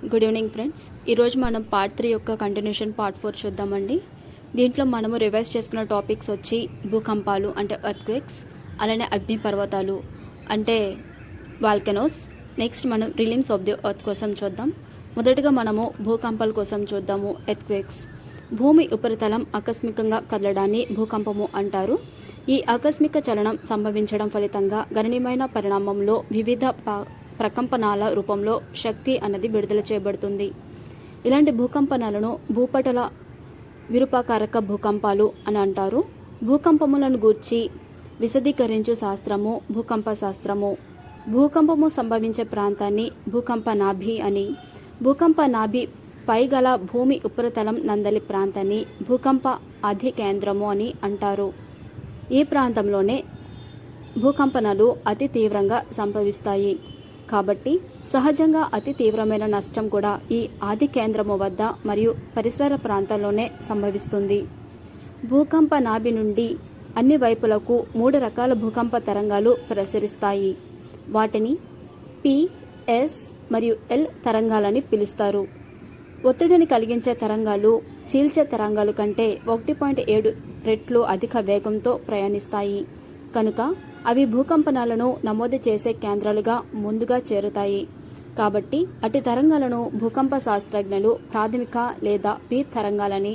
Good evening friends. ఈరోజు మనం part 3 యొక్క కంటిన్యూషన్ పార్ట్ 4 చూద్దామండి. దీంట్లో మనము రివైజ్ చేసుకున్న టాపిక్స్ వచ్చి భూకంపాలు అంటే ఎర్త్క్వేక్స్, అలానే అగ్నిపర్వతాలు అంటే వాల్కెనోస్. నెక్స్ట్ మనం రిలీమ్స్ ఆఫ్ ది ఎర్త్ కోసం చూద్దాం. మొదటిగా మనము భూకంపాల కోసం చూద్దాము. ఎర్త్క్వేక్స్, భూమి ఉపరితలం ఆకస్మికంగా కదలడాన్ని భూకంపము అంటారు. ఈ ఆకస్మిక చలనం సంభవించడం ఫలితంగా గణనీయమైన పరిణామంలో వివిధ ప్రకంపనాల రూపంలో శక్తి అన్నది విడుదల చేయబడుతుంది. ఇలాంటి భూకంపనాలను భూపటల విరూపాకారక భూకంపాలు అని అంటారు. భూకంపములను గూర్చి విశదీకరించు శాస్త్రము భూకంప శాస్త్రము. భూకంపము సంభవించే ప్రాంతాన్ని భూకంప నాభి అని, భూకంప నాభి పైగల భూమి ఉపరితలం నందలి ప్రాంతాన్ని భూకంప అధికేంద్రము అని అంటారు. ఈ ప్రాంతంలోనే భూకంపనలు అతి తీవ్రంగా సంభవిస్తాయి. కాబట్టి సహజంగా అతి తీవ్రమైన నష్టం కూడా ఈ ఆది కేంద్రము వద్ద మరియు పరిసర ప్రాంతాల్లోనే సంభవిస్తుంది. భూకంప నాభి నుండి అన్ని వైపులకు 3 రకాల భూకంప తరంగాలు ప్రసరిస్తాయి. వాటిని పి, ఎస్ మరియు ఎల్ తరంగాలని పిలుస్తారు. ఒత్తిడిని కలిగించే తరంగాలు చీల్చే తరంగాలు కంటే 1.7 రెట్లు అధిక వేగంతో ప్రయాణిస్తాయి కనుక అవి భూకంపనాలను నమోదు చేసే కేంద్రాలుగా ముందుగా చేరుతాయి. కాబట్టి అటు తరంగాలను భూకంప శాస్త్రజ్ఞులు ప్రాథమిక లేదా పి తరంగాలని,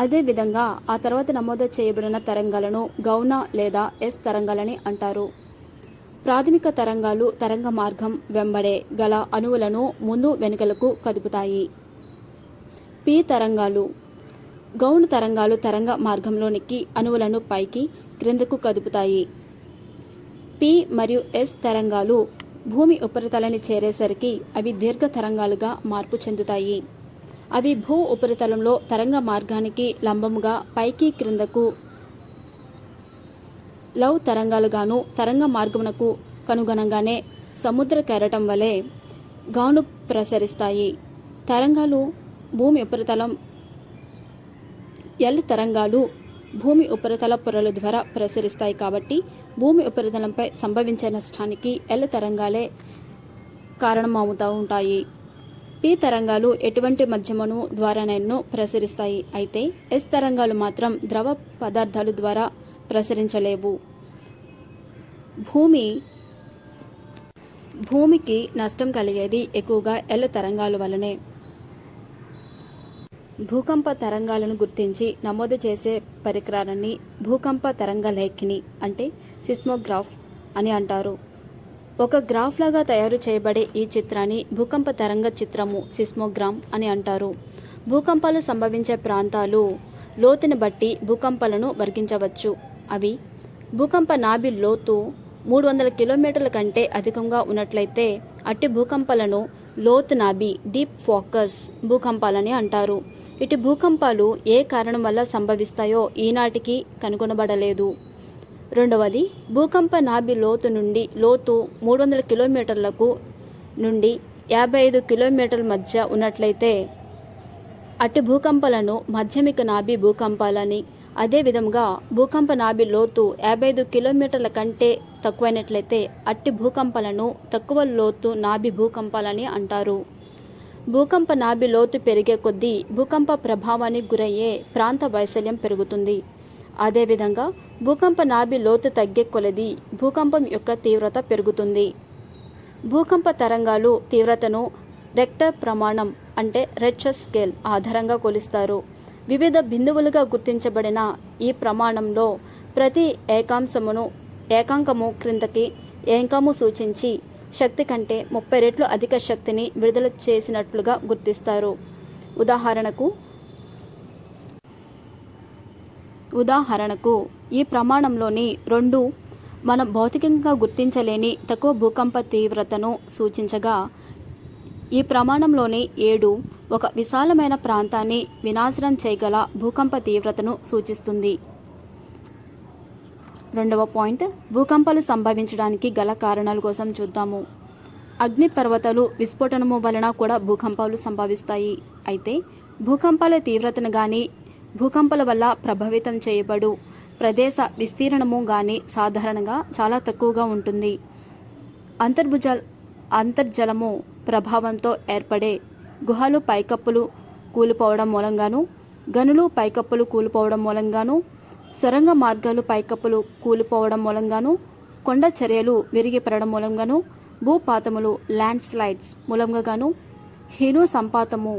అదేవిధంగా ఆ తర్వాత నమోదు చేయబడిన తరంగాలను గౌణ లేదా ఎస్ తరంగాలని అంటారు. ప్రాథమిక తరంగాలు తరంగ మార్గం వెంబడే గల అణువులను ముందు వెనుకలకు కదుపుతాయి. పి తరంగాలు, గౌణ తరంగాలు తరంగ మార్గంలోనికి అణువులను పైకి క్రిందకు కదుపుతాయి. పి మరియు ఎస్ తరంగాలు భూమి ఉపరితలాన్ని చేరేసరికి అవి దీర్ఘ తరంగాలుగా మార్పు చెందుతాయి. అవి భూ ఉపరితలంలో తరంగ మార్గానికి లంబముగా పైకి క్రిందకు లవ్ తరంగాలుగాను, తరంగ మార్గమునకు కనుగొనంగానే సముద్ర కెరటం వలె గాను ప్రసరిస్తాయి. తరంగాలు భూమి ఉపరితలం ఎల్ తరంగాలు భూమి ఉపరితల పొరల ద్వారా ప్రసరిస్తాయి. కాబట్టి భూమి ఉపరితలంపై సంభవించే నష్టానికి ఎల్ తరంగాలే కారణమవుతూ ఉంటాయి. పి తరంగాలు ఎటువంటి మాధ్యమము ద్వారానైనా ప్రసరిస్తాయి. అయితే ఎస్ తరంగాలు మాత్రం ద్రవ పదార్థాల ద్వారా ప్రసరించలేవు. భూమికి నష్టం కలిగేది ఎక్కువగా ఎల్ తరంగాల వలనే. భూకంప తరంగాలను గుర్తించి నమోదు చేసే పరికరాన్ని భూకంప తరంగ లేఖిని అంటే సిస్మోగ్రాఫ్ అని అంటారు. ఒక గ్రాఫ్ లాగా తయారు చేయబడే ఈ చిత్రాన్ని భూకంప తరంగ చిత్రము సిస్మోగ్రామ్ అని అంటారు. భూకంపాలు సంభవించే ప్రాంతాలు లోతుని బట్టి భూకంపాలను వర్గీకరించవచ్చు. అవి భూకంప నాభి లోతు 300 కిలోమీటర్ల కంటే అధికంగా ఉన్నట్లయితే అట్టి భూకంపాలను లోతు నాభి డీప్ ఫోకస్ భూకంపాలని అంటారు. ఇటు భూకంపాలు ఏ కారణం వల్ల సంభవిస్తాయో ఈనాటికి కనుగొనబడలేదు. రెండవది, భూకంప నాభి లోతు నుండి లోతు 300 కిలోమీటర్లకు నుండి 55 కిలోమీటర్ల మధ్య ఉన్నట్లయితే అట్టి భూకంపాలను మాధ్యమిక నాభి భూకంపాలని, అదేవిధంగా భూకంప నాభి లోతు 55 కిలోమీటర్ల కంటే తక్కువైనట్లయితే అట్టి భూకంపాలను తక్కువ లోతు నాభి భూకంపాలని అంటారు. భూకంప నాభి లోతు పెరిగే కొద్దీ భూకంప ప్రభావానికి గురయ్యే ప్రాంత వైశాల్యం పెరుగుతుంది. అదేవిధంగా భూకంప నాభి లోతు తగ్గే కొలది భూకంపం యొక్క తీవ్రత పెరుగుతుంది. భూకంప తరంగాలు తీవ్రతను రెక్టర్ ప్రమాణం అంటే రెక్టర్ స్కేల్ ఆధారంగా కొలుస్తారు. వివిధ బిందువులుగా గుర్తించబడిన ఈ ప్రమాణంలో ప్రతి ఏకాంకము క్రిందకి ఏకాము సూచించి శక్తి కంటే 30 రెట్లు అధిక శక్తిని విడుదల చేసినట్లుగా గుర్తిస్తారు. ఉదాహరణకు ఈ ప్రమాణంలోని 2 మనం భౌతికంగా గుర్తించలేని తక్కువ భూకంప తీవ్రతను సూచించగా, ఈ ప్రమాణంలోని 7 ఒక విశాలమైన ప్రాంతాన్ని వినాశనం చేయగల భూకంప తీవ్రతను సూచిస్తుంది. రెండవ పాయింట్, భూకంపాలు సంభవించడానికి గల కారణాల కోసం చూద్దాము. అగ్నిపర్వతాలు విస్ఫోటనము వలన కూడా భూకంపాలు సంభవిస్తాయి. అయితే భూకంపాల తీవ్రతను కానీ భూకంపాల వల్ల ప్రభావితం చేయబడు ప్రదేశ విస్తీర్ణము కానీ సాధారణంగా చాలా తక్కువగా ఉంటుంది. అంతర్జలము ప్రభావంతో ఏర్పడే గుహలు పైకప్పులు కూలిపోవడం మూలంగాను, గనులు పైకప్పులు కూలిపోవడం మూలంగాను, సొరంగ మార్గాలు పైకప్పులు కూలిపోవడం మూలంగాను, కొండ చర్యలు విరిగిపడడం మూలంగాను, భూపాతములు ల్యాండ్ స్లైడ్స్ మూలంగాను, హీను సంపాతము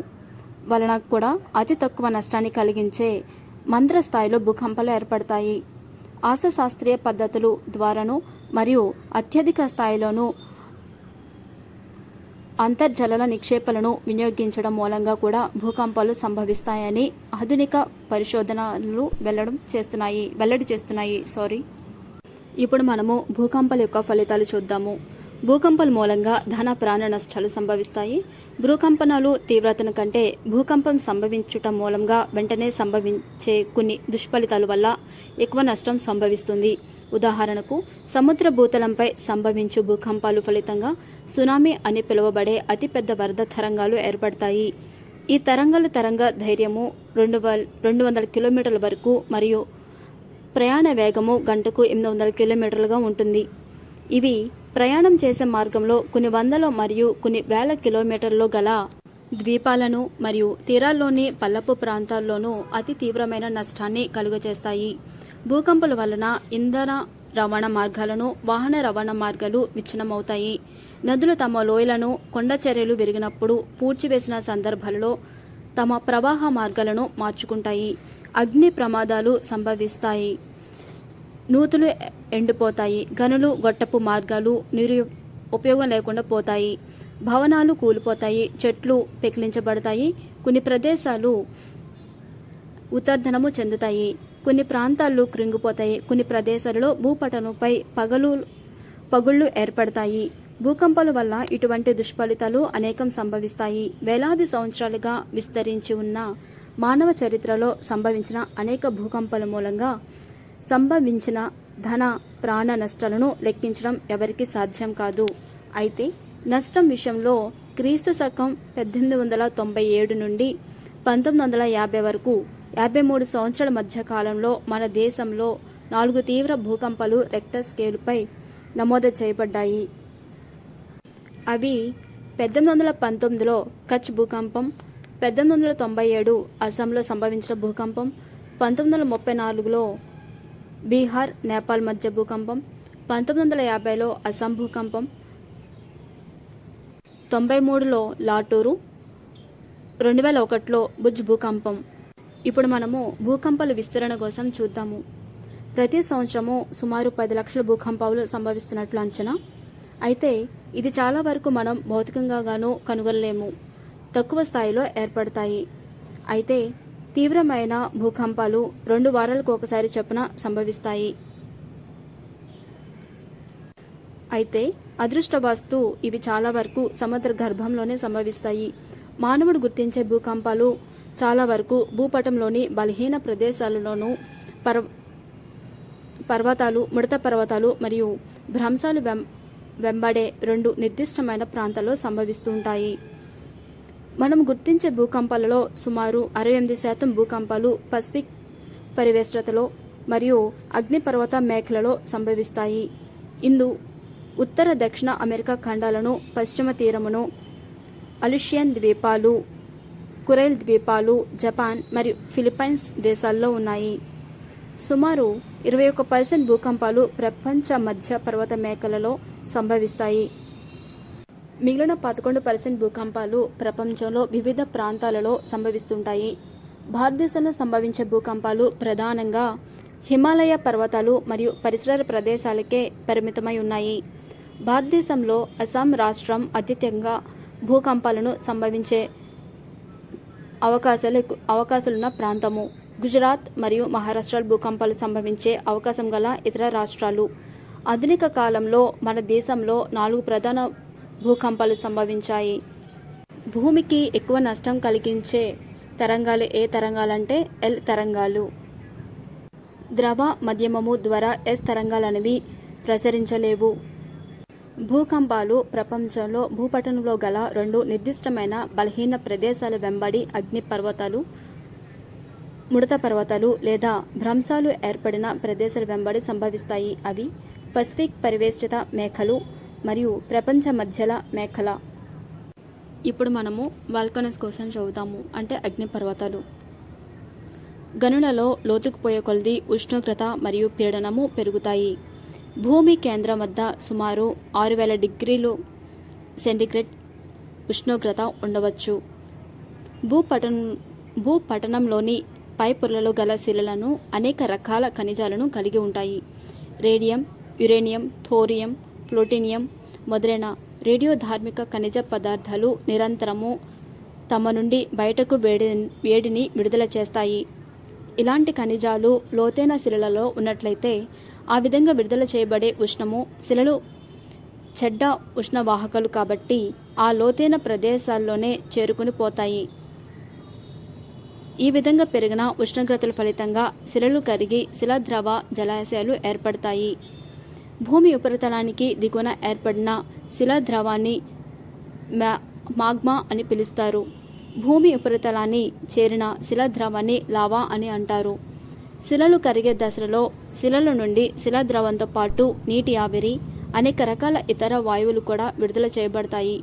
వలన కూడా అతి తక్కువ నష్టాన్ని కలిగించే మంద్ర స్థాయిలో భూకంపాలు ఏర్పడతాయి. శాస్త్రీయ పద్ధతులు ద్వారాను మరియు అత్యధిక స్థాయిలోనూ అంతర్జల నిక్షేపాలను వినియోగించడం మూలంగా కూడా భూకంపాలు సంభవిస్తాయని ఆధునిక పరిశోధనలు వెల్లడి చేస్తున్నాయి. ఇప్పుడు మనము భూకంపాల యొక్క ఫలితాలు చూద్దాము. భూకంపాల మూలంగా ధన ప్రాణ నష్టాలు సంభవిస్తాయి. భూకంపనాలు తీవ్రతను కంటే భూకంపం సంభవించటం మూలంగా వెంటనే సంభవించే కొన్ని దుష్ఫలితాల వల్ల ఎక్కువ నష్టం సంభవిస్తుంది. ఉదాహరణకు, సముద్ర భూతలంపై సంభవించు భూకంపాలు ఫలితంగా సునామీ అని పిలువబడే అతిపెద్ద వరద తరంగాలు ఏర్పడతాయి. ఈ తరంగ ధైర్యము 200 కిలోమీటర్ల వరకు మరియు ప్రయాణ వేగము గంటకు 800 కిలోమీటర్లుగా ఉంటుంది. ఇవి ప్రయాణం చేసే మార్గంలో కొన్ని వందల మరియు కొన్ని వేల కిలోమీటర్లు గల ద్వీపాలను మరియు తీరాల్లోని పల్లపు ప్రాంతాల్లోనూ అతి తీవ్రమైన నష్టాన్ని కలుగజేస్తాయి. భూకంపాల వలన ఇంధన రవాణా మార్గాలను, వాహన రవాణా మార్గాలు విచ్ఛిన్నమవుతాయి. నదులు తమ లోయలను కొండ చర్యలు విరిగినప్పుడు పూడ్చివేసిన సందర్భాలలో తమ ప్రవాహ మార్గాలను మార్చుకుంటాయి. అగ్ని ప్రమాదాలు సంభవిస్తాయి. నూతులు ఎండిపోతాయి. గనులు, గొట్టపు మార్గాలు నీరు ఉపయోగం లేకుండా పోతాయి. భవనాలు కూలిపోతాయి. చెట్లు పెకిలించబడతాయి. కొన్ని ప్రదేశాలు ఉత్తర్ధనము చెందుతాయి. కొన్ని ప్రాంతాలు కృంగిపోతాయి. కొన్ని ప్రదేశాలలో భూపటంపై పగుళ్లు ఏర్పడతాయి. భూకంపాల వల్ల ఇటువంటి దుష్ఫలితాలు అనేకం సంభవిస్తాయి. వేలాది సంవత్సరాలుగా విస్తరించి ఉన్న మానవ చరిత్రలో సంభవించిన అనేక భూకంపాల మూలంగా సంభవించిన ధన ప్రాణ నష్టాలను లెక్కించడం ఎవరికీ సాధ్యం కాదు. అయితే నష్టం విషయంలో క్రీస్తు శకం 1897 నుండి 1950 వరకు 53 సంవత్సరాల మధ్య కాలంలో మన దేశంలో 4 తీవ్ర భూకంపాలు రెక్టర్ స్కేలుపై నమోదు చేయబడ్డాయి. అవి 1819లో కచ్ భూకంపం, 1897 అస్సాంలో సంభవించిన భూకంపం, 1934లో బీహార్ నేపాల్ మధ్య భూకంపం, 1950లో అస్సాం భూకంపం, 93లో లాటూరు, 2001లో భుజ్ భూకంపం. ఇప్పుడు మనము భూకంపాల విస్తరణ కోసం చూద్దాము. ప్రతి సంవత్సరము సుమారు 10 లక్షల భూకంపాలు సంభవిస్తున్నట్లు అంచనా. అయితే ఇది చాలా వరకు మనం భౌతికంగానూ కనుగొనలేము. తక్కువ స్థాయిలో ఏర్పడతాయి. అయితే తీవ్రమైన భూకంపాలు 2 వారాలకు ఒకసారి చొప్పున సంభవిస్తాయి. అయితే అదృష్టవస్తు ఇవి చాలా వరకు సముద్ర గర్భంలోనే సంభవిస్తాయి. మానవుడు గుర్తించే భూకంపాలు చాలా వరకు భూపటంలోని బలహీన ప్రదేశాలలోనూ పర్వతాలు, ముడత పర్వతాలు మరియు భ్రంశాలు వెంబడే 2 నిర్దిష్టమైన ప్రాంతాల్లో సంభవిస్తుంటాయి. మనం గుర్తించే భూకంపాలలో సుమారు 68% భూకంపాలు పసిఫిక్ పరివేష్టతలో మరియు అగ్నిపర్వత మేఖలలో సంభవిస్తాయి. ఇందు ఉత్తర దక్షిణ అమెరికా ఖండాలను, పశ్చిమ తీరమును, అలుషియన్ ద్వీపాలు, కురైల్ ద్వీపాలు, జపాన్ మరియు ఫిలిప్పైన్స్ దేశాల్లో ఉన్నాయి. సుమారు 21% భూకంపాలు ప్రపంచ మధ్య పర్వత మేఖలలో సంభవిస్తాయి. మిగిలిన 11% భూకంపాలు ప్రపంచంలో వివిధ ప్రాంతాలలో సంభవిస్తుంటాయి. భారతదేశంలో సంభవించే భూకంపాలు ప్రధానంగా హిమాలయ పర్వతాలు మరియు పరిసర ప్రదేశాలకే పరిమితమై ఉన్నాయి. భారతదేశంలో అస్సాం రాష్ట్రం అత్యధికంగా భూకంపాలను సంభవించే అవకాశాలున్న ప్రాంతము. గుజరాత్ మరియు మహారాష్ట్ర భూకంపాలు సంభవించే అవకాశం గల ఇతర రాష్ట్రాలు. ఆధునిక కాలంలో మన దేశంలో 4 ప్రధాన భూకంపాలు సంభవించాయి. భూమికి ఎక్కువ నష్టం కలిగించే తరంగాలు ఏ తరంగాలంటే ఎల్ తరంగాలు. ద్రవ మధ్యమము ద్వారా ఎస్ తరంగాలనేవి ప్రసరించలేవు. భూకంపాలు ప్రపంచంలో భూపటంలో గల 2 నిర్దిష్టమైన బలహీన ప్రదేశాల వెంబడి అగ్ని పర్వతాలు, ముడత పర్వతాలు లేదా భ్రంశాలు ఏర్పడిన ప్రదేశాల వెంబడి సంభవిస్తాయి. అవి పసిఫిక్ పరివేష్టిత మేఖలు మరియు ప్రపంచ మధ్యల మేఖల. ఇప్పుడు మనము వాల్కనస్ కోసం చదువుతాము, అంటే అగ్నిపర్వతాలు. గనులలో లోతుకుపోయే కొలది ఉష్ణోగ్రత మరియు పీడనము పెరుగుతాయి. భూమి కేంద్రం వద్ద సుమారు 6000 డిగ్రీలు సెంటీగ్రేడ్ ఉష్ణోగ్రత ఉండవచ్చు. భూపటనంలోని పై పొరలలో గల శిలలను అనేక రకాల ఖనిజాలను కలిగి ఉంటాయి. రేడియం, యురేనియం, థోరియం, ప్లూటోనియం మొదలైన రేడియోధార్మిక ఖనిజ పదార్థాలు నిరంతరము తమ నుండి బయటకు వేడిని విడుదల చేస్తాయి. ఇలాంటి ఖనిజాలు లోతైన శిలలలో ఉన్నట్లయితే ఆ విధంగా విడుదల చేయబడే ఉష్ణము శిలలు చెడ్డ ఉష్ణవాహకాలు కాబట్టి ఆ లోతైన ప్రదేశాల్లోనే చేరుకుని పోతాయి. ఈ విధంగా పెరిగిన ఉష్ణోగ్రతల ఫలితంగా శిలలు కరిగి శిలాద్రవ జలాశయాలు ఏర్పడతాయి. భూమి ఉపరితలానికి దిగువన ఏర్పడిన శిలాద్రవాన్ని మాగ్మా అని పిలుస్తారు. భూమి ఉపరితలాన్ని చేరిన శిలాద్రవాన్ని లావా అని అంటారు. శిలలు కరిగే దశలో శిలల నుండి శిలాద్రవంతో పాటు నీటి ఆవిరి, అనేక రకాల ఇతర వాయువులు కూడా విడుదల చేయబడతాయి.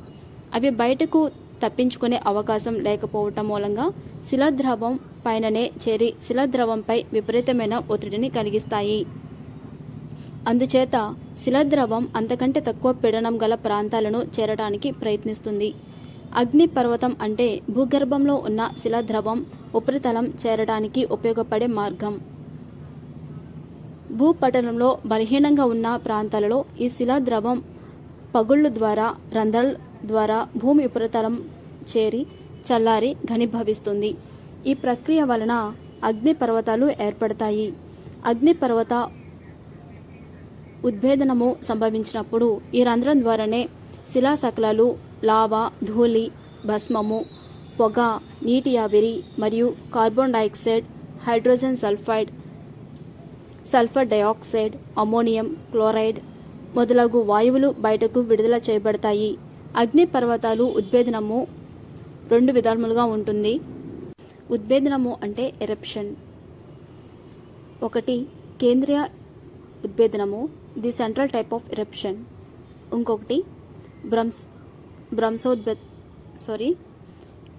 అవి బయటకు తప్పించుకునే అవకాశం లేకపోవటం మూలంగా శిలాద్రవం పైననే చేరి శిలాద్రవంపై విపరీతమైన ఒత్తిడిని కలిగిస్తాయి. అందుచేత శిలాద్రవం అంతకంటే తక్కువ పీడనం గల ప్రాంతాలను చేరడానికి ప్రయత్నిస్తుంది. అగ్నిపర్వతం అంటే భూగర్భంలో ఉన్న శిలాద్రవం ఉపరితలం చేరడానికి ఉపయోగపడే మార్గం. భూపటలంలో బలహీనంగా ఉన్న ప్రాంతాలలో ఈ శిలాద్రవం పగుళ్ళు ద్వారా, రంధ్రాల ద్వారా భూమి ఉపరితలం చేరి చల్లారి ఘనీభవిస్తుంది. ఈ ప్రక్రియ వలన అగ్నిపర్వతాలు ఏర్పడతాయి. అగ్నిపర్వత ఉద్భేదనము సంభవించినప్పుడు ఈ రంధ్రం ద్వారానే శిలాశకలాలు, లావా, ధూళి, భస్మము, పొగ, నీటి ఆవిరి మరియు carbon dioxide, hydrogen sulphide, sulphur dioxide, ammonium chloride మొదలగు వాయువులు బయటకు విడుదల చేయబడతాయి. అగ్నిపర్వతాలు ఉద్భేదనము 2 విధాలుగా ఉంటుంది. ఉద్భేదనము అంటే ఎరప్షన్. ఒకటి కేంద్రీయ ఉద్భేదనము, the central type of eruption. ఇంకొకటి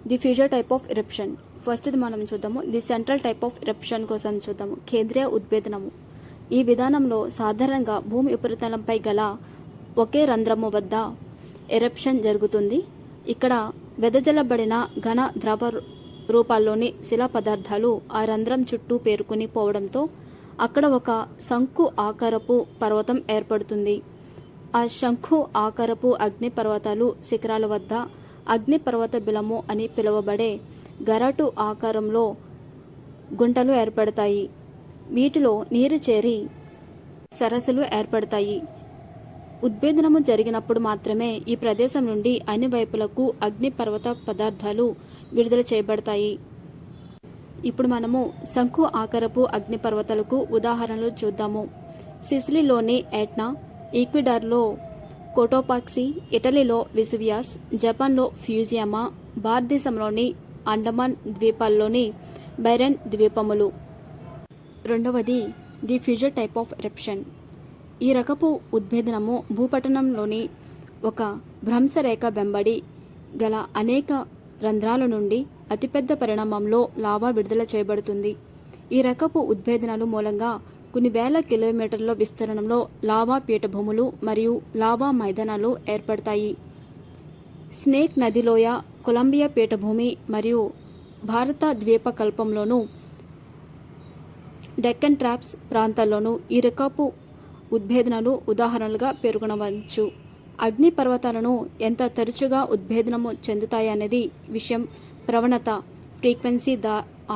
the fissure type of eruption. ఫస్ట్ది మనం చూద్దాము, the central type of eruption కోసం చూద్దాము. కేంద్రీయ ఉద్భేదనము. ఈ విధానంలో సాధారణంగా భూమి ఉపరితలంపై గల ఒకే రంధ్రము వద్ద ఎరప్షన్ జరుగుతుంది. ఇక్కడ వెదజల్లబడిన ఘన ద్రవ రూపాల్లోని శిలా పదార్థాలు ఆ రంధ్రం చుట్టూ పేరుకుని పోవడంతో అక్కడ ఒక శంకు ఆకారపు పర్వతం ఏర్పడుతుంది. ఆ శంకు ఆకారపు అగ్నిపర్వతాలు శిఖరాల వద్ద అగ్నిపర్వత బిలము అని పిలువబడే గరాటు ఆకారంలో గుంటలు ఏర్పడతాయి. వీటిలో నీరు చేరి సరస్సులు ఏర్పడతాయి. ఉద్భేదనము జరిగినప్పుడు మాత్రమే ఈ ప్రదేశం నుండి అన్ని వైపులకు అగ్నిపర్వత పదార్థాలు విడుదల చేయబడతాయి. ఇప్పుడు మనము శంకు ఆకారపు అగ్నిపర్వతాలకు ఉదాహరణలు చూద్దాము. సిసిలీలోని ఎట్నా, ఈక్వెడార్లో కోటోపాక్సి, ఇటలీలో వెసువియస్, జపాన్లో ఫ్యూజియామా, భారతదేశంలోని అండమాన్ ద్వీపాల్లోని బైరన్ ద్వీపములు. రెండవది the fissure type of eruption. ఈ రకపు ఉద్భేదనము భూపటనంలోని ఒక భ్రంశరేఖ వెంబడి గల అనేక రంధ్రాల నుండి అతిపెద్ద పరిణామంలో లావా విడుదల చేయబడుతుంది. ఈ రకపు ఉద్భేదనాలు మూలంగా కొన్ని వేల కిలోమీటర్ల విస్తీర్ణంలో లావా పీఠభూములు మరియు లావా మైదానాలు ఏర్పడతాయి. స్నేక్ నదిలోయ, కొలంబియా పీఠభూమి మరియు భారత ద్వీపకల్పంలోనూ డెక్కన్ ట్రాప్స్ ప్రాంతాల్లోనూ ఈ రకపు ఉద్భేదనాలు ఉదాహరణలుగా పేర్కొనవచ్చు. అగ్నిపర్వతాలను ఎంత తరచుగా ఉద్భేదనము చెందుతాయనేది విషయం ప్రవణత, ఫ్రీక్వెన్సీ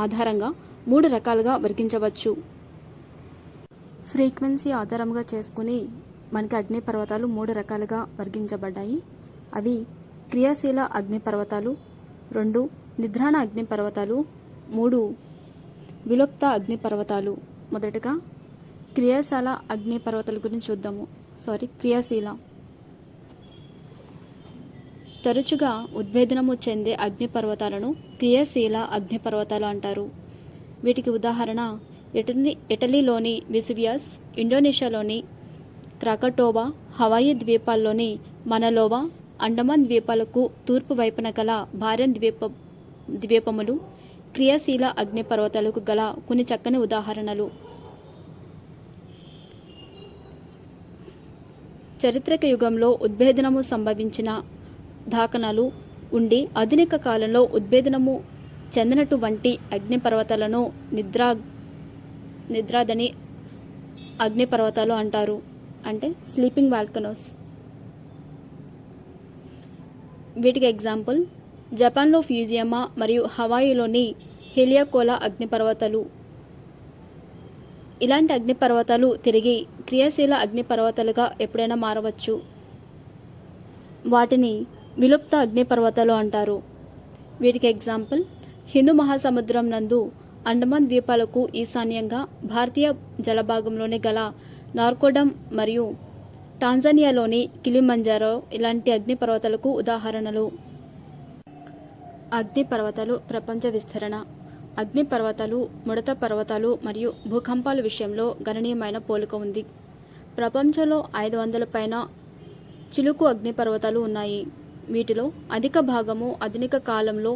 ఆధారంగా 3 రకాలుగా వర్గీకరించవచ్చు. ఫ్రీక్వెన్సీ ఆధారంగా చేసుకుని మనకి అగ్నిపర్వతాలు 3 రకాలుగా వర్గీకరించబడ్డాయి. అవి క్రియాశీల అగ్నిపర్వతాలు, 2 నిద్రాణ అగ్నిపర్వతాలు, 3 విలుప్త అగ్నిపర్వతాలు. మొదటగా క్రియాశీల అగ్నిపర్వతాల గురించి చూద్దాము. క్రియాశీల తరచుగా ఉద్భేదనము చెందే అగ్నిపర్వతాలను క్రియాశీల అగ్నిపర్వతాలు అంటారు. వీటికి ఉదాహరణ ఇటలీలోని వెసువియస్, ఇండోనేషియాలోని క్రాకటోవా, హవాయి ద్వీపాల్లోని మనలోవా అండమాన్ ద్వీపాలకు తూర్పు వైపున గల భారన్ ద్వీపములు క్రియాశీల అగ్నిపర్వతాలకు గల కొన్ని చక్కని ఉదాహరణలు. చారిత్రక యుగంలో ఉద్భేదనము సంభవించిన దాఖనాలు ఉండి ఆధునిక కాలంలో ఉద్భేదనము చెందినటువంటి అగ్నిపర్వతాలను నిద్రాదని అగ్నిపర్వతాలు అంటారు, అంటే స్లీపింగ్ వాల్కనోస్. వీటికి ఎగ్జాంపుల్ జపాన్లో ఫ్యూజియామా మరియు హవాయిలోని హెలియాకోలా అగ్నిపర్వతాలు. ఇలాంటి అగ్నిపర్వతాలు తిరిగి క్రియాశీల అగ్నిపర్వతాలుగా ఎప్పుడైనా మారవచ్చు. వాటిని విలుప్త అగ్నిపర్వతాలు అంటారు. వీటికి ఎగ్జాంపుల్ హిందూ మహాసముద్రం నందు అండమాన్ ద్వీపాలకు ఈశాన్యంగా భారతీయ జలభాగంలోని గల నార్కోడమ్ మరియు టాంజానియాలోని కిలిమంజారో ఇలాంటి అగ్నిపర్వతాలకు ఉదాహరణలు. అగ్నిపర్వతాలు ప్రపంచ విస్తరణ. అగ్నిపర్వతాలు, ముడత పర్వతాలు మరియు భూకంపాల విషయంలో గణనీయమైన పోలిక ఉంది. ప్రపంచంలో 500 పైన చిలుకు అగ్నిపర్వతాలు ఉన్నాయి. వీటిలో అధిక భాగము ఆధునిక కాలంలో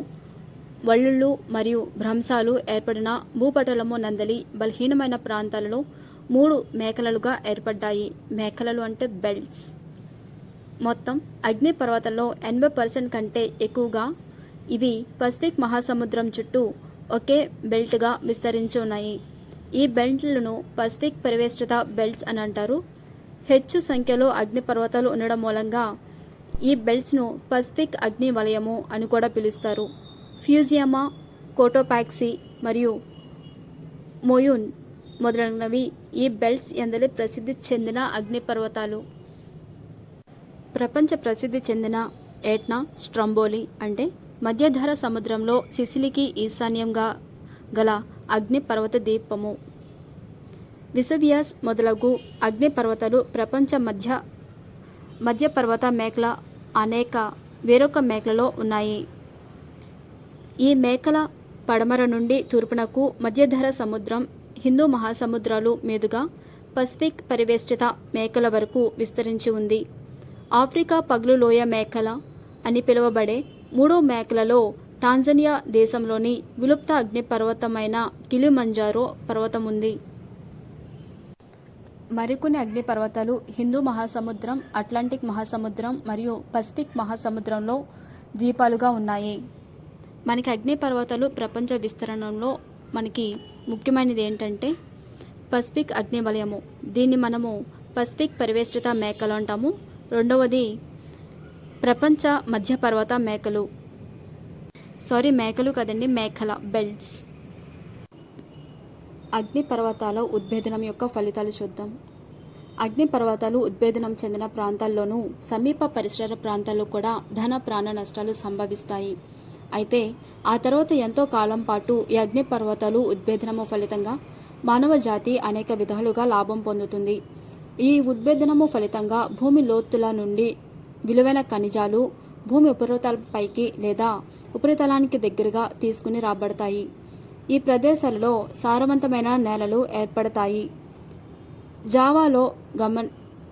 వళ్ళుళ్ళు మరియు భ్రంశాలు ఏర్పడిన భూపటలము నందలి బలహీనమైన ప్రాంతాలలో 3 మేఖలలుగా ఏర్పడ్డాయి. మేఖలలు అంటే బెల్ట్స్. మొత్తం అగ్నిపర్వతాల్లో 80% కంటే ఎక్కువగా ఇవి పసిఫిక్ మహాసముద్రం చుట్టూ ఒకే బెల్ట్గా విస్తరించి ఉన్నాయి. ఈ బెల్ట్లను పసిఫిక్ పరివేష్టిత బెల్ట్స్ అని అంటారు. హెచ్చు సంఖ్యలో అగ్నిపర్వతాలు ఉండడం మూలంగా ఈ బెల్ట్స్ను పసిఫిక్ అగ్ని వలయము అని కూడా పిలుస్తారు. ఫ్యూజియామా, కోటోపాక్సీ మరియు మోయున్ మొదలైనవి ఈ బెల్ట్స్ ఎందలి ప్రసిద్ధి చెందిన అగ్నిపర్వతాలు. ప్రపంచ ప్రసిద్ధి చెందిన ఎట్నా స్ట్రంబోలి అంటే మధ్యధరా సముద్రంలో సిసిలీకి ఈశాన్యంగా గల అగ్నిపర్వత ద్వీపము. విసువియస్ మొదలగు అగ్నిపర్వతాలు ప్రపంచ మధ్య పర్వత మేఖల అనేక వేరొక మేఖలలో ఉన్నాయి. ఈ మేఖల పడమర నుండి తూర్పునకు మధ్యధరా సముద్రం, హిందూ మహాసముద్రాలు మీదుగా పసిఫిక్ పరివేష్టిత మేఖల వరకు విస్తరించి ఉంది. ఆఫ్రికా పగులు లోయ మేఖల అని పిలువబడే 3వ మేఖలలో టాంజానియా దేశంలోని విలుప్త అగ్నిపర్వతమైన కిలిమంజారో పర్వతం ఉంది. మరికొన్ని అగ్నిపర్వతాలు హిందూ మహాసముద్రం, అట్లాంటిక్ మహాసముద్రం మరియు పసిఫిక్ మహాసముద్రంలో ద్వీపాలుగా ఉన్నాయి. మనకి అగ్నిపర్వతాలు ప్రపంచ విస్తరణలో మనకి ముఖ్యమైనది ఏంటంటే పసిఫిక్ అగ్ని వలయము. దీన్ని మనము పసిఫిక్ పరివేష్టిత మేఖలు అంటాము. రెండవది ప్రపంచ మధ్య పర్వత మేఖలు. మేఖలు కదండి, మేఖల బెల్ట్స్. అగ్నిపర్వతాల ఉద్భేదనం యొక్క ఫలితాలు చూద్దాం. అగ్నిపర్వతాలు ఉద్భేదనం చెందిన ప్రాంతాల్లోనూ సమీప పరిసర ప్రాంతాల్లో కూడా ధన ప్రాణ నష్టాలు సంభవిస్తాయి. అయితే ఆ తర్వాత ఎంతో కాలం పాటు ఈ అగ్నిపర్వతాలు ఉద్భేదనము ఫలితంగా మానవ జాతి అనేక విధాలుగా లాభం పొందుతుంది. ఈ ఉద్భేదనము ఫలితంగా భూమి లోతుల నుండి విలువైన ఖనిజాలు భూమి ఉపరితలంపైకి లేదా ఉపరితలానికి దగ్గరగా తీసుకుని రాబడతాయి. ఈ ప్రదేశాలలో సారవంతమైన నేలలు ఏర్పడతాయి. జావాలో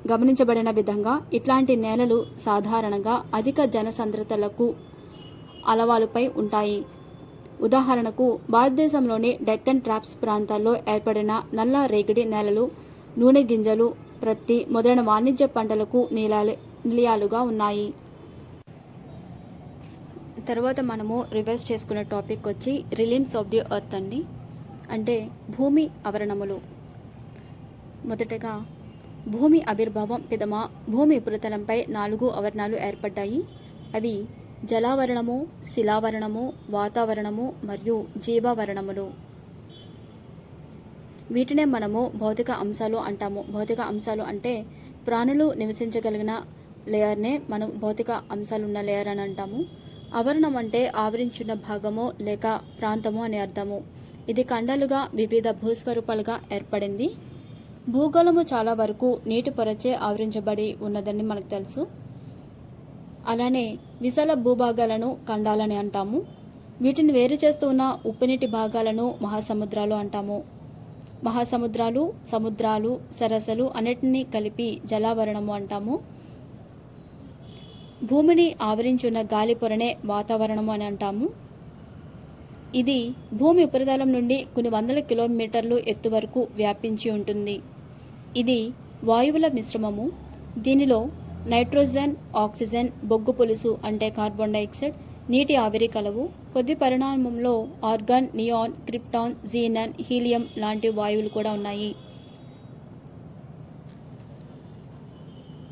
గమనించబడిన విధంగా ఇట్లాంటి నేలలు సాధారణంగా అధిక జనసాంద్రతలకు అలవాలుపై ఉంటాయి. ఉదాహరణకు భారతదేశంలోని డెక్కన్ ట్రాప్స్ ప్రాంతాల్లో ఏర్పడిన నల్ల రేగడి నేలలు నూనె గింజలు, ప్రత్తి మొదలైన వాణిజ్య పంటలకు నిలయాలుగా ఉన్నాయి. తర్వాత మనము రివైజ్ చేసుకునే టాపిక్ వచ్చి రిలిమ్స్ ఆఫ్ ది ఎర్త్ అండి, అంటే భూమి ఆవరణములు. మొదటగా భూమి ఆవిర్భావం పిదమ భూమి ఉపరితలంపై 4 ఆవరణాలు ఏర్పడ్డాయి. అవి జలావరణము, శిలావరణము, వాతావరణము మరియు జీవావరణములు. వీటినే మనము భౌతిక అంశాలు అంటాము. భౌతిక అంశాలు అంటే ప్రాణులు నివసించగలిగిన లేయర్నే మనం భౌతిక అంశాలున్న లేయర్ అని అంటాము. ఆవరణం అంటే ఆవరించున్న భాగము లేక ప్రాంతము అని అర్థము. ఇది ఖండాలుగా వివిధ భూస్వరూపాలుగా ఏర్పడింది. భూగోళము చాలా వరకు నీటి పొరచే ఆవరించబడి ఉన్నదని మనకు తెలుసు. అలానే విశాల భూభాగాలను ఖండాలని అంటాము. వీటిని వేరు చేస్తూ ఉన్న ఉప్పునీటి భాగాలను మహాసముద్రాలు అంటాము. మహాసముద్రాలు, సముద్రాలు, సరస్సులు అన్నిటినీ కలిపి జలావరణము అంటాము. భూమిని ఆవరించున్న గాలి పొరనే వాతావరణము అని అంటాము. ఇది భూమి ఉపరితలం నుండి కొన్ని వందల కిలోమీటర్లు ఎత్తు వరకు వ్యాపించి ఉంటుంది. ఇది వాయువుల మిశ్రమము. దీనిలో నైట్రోజన్, ఆక్సిజన్, బొగ్గు పులుసు అంటే కార్బన్ డైఆక్సైడ్, నీటి ఆవిరి కలవు. కొద్ది పరిణామంలో ఆర్గాన్, నియాన్, క్రిప్టాన్, జీనన్, హీలియం లాంటి వాయువులు కూడా ఉన్నాయి.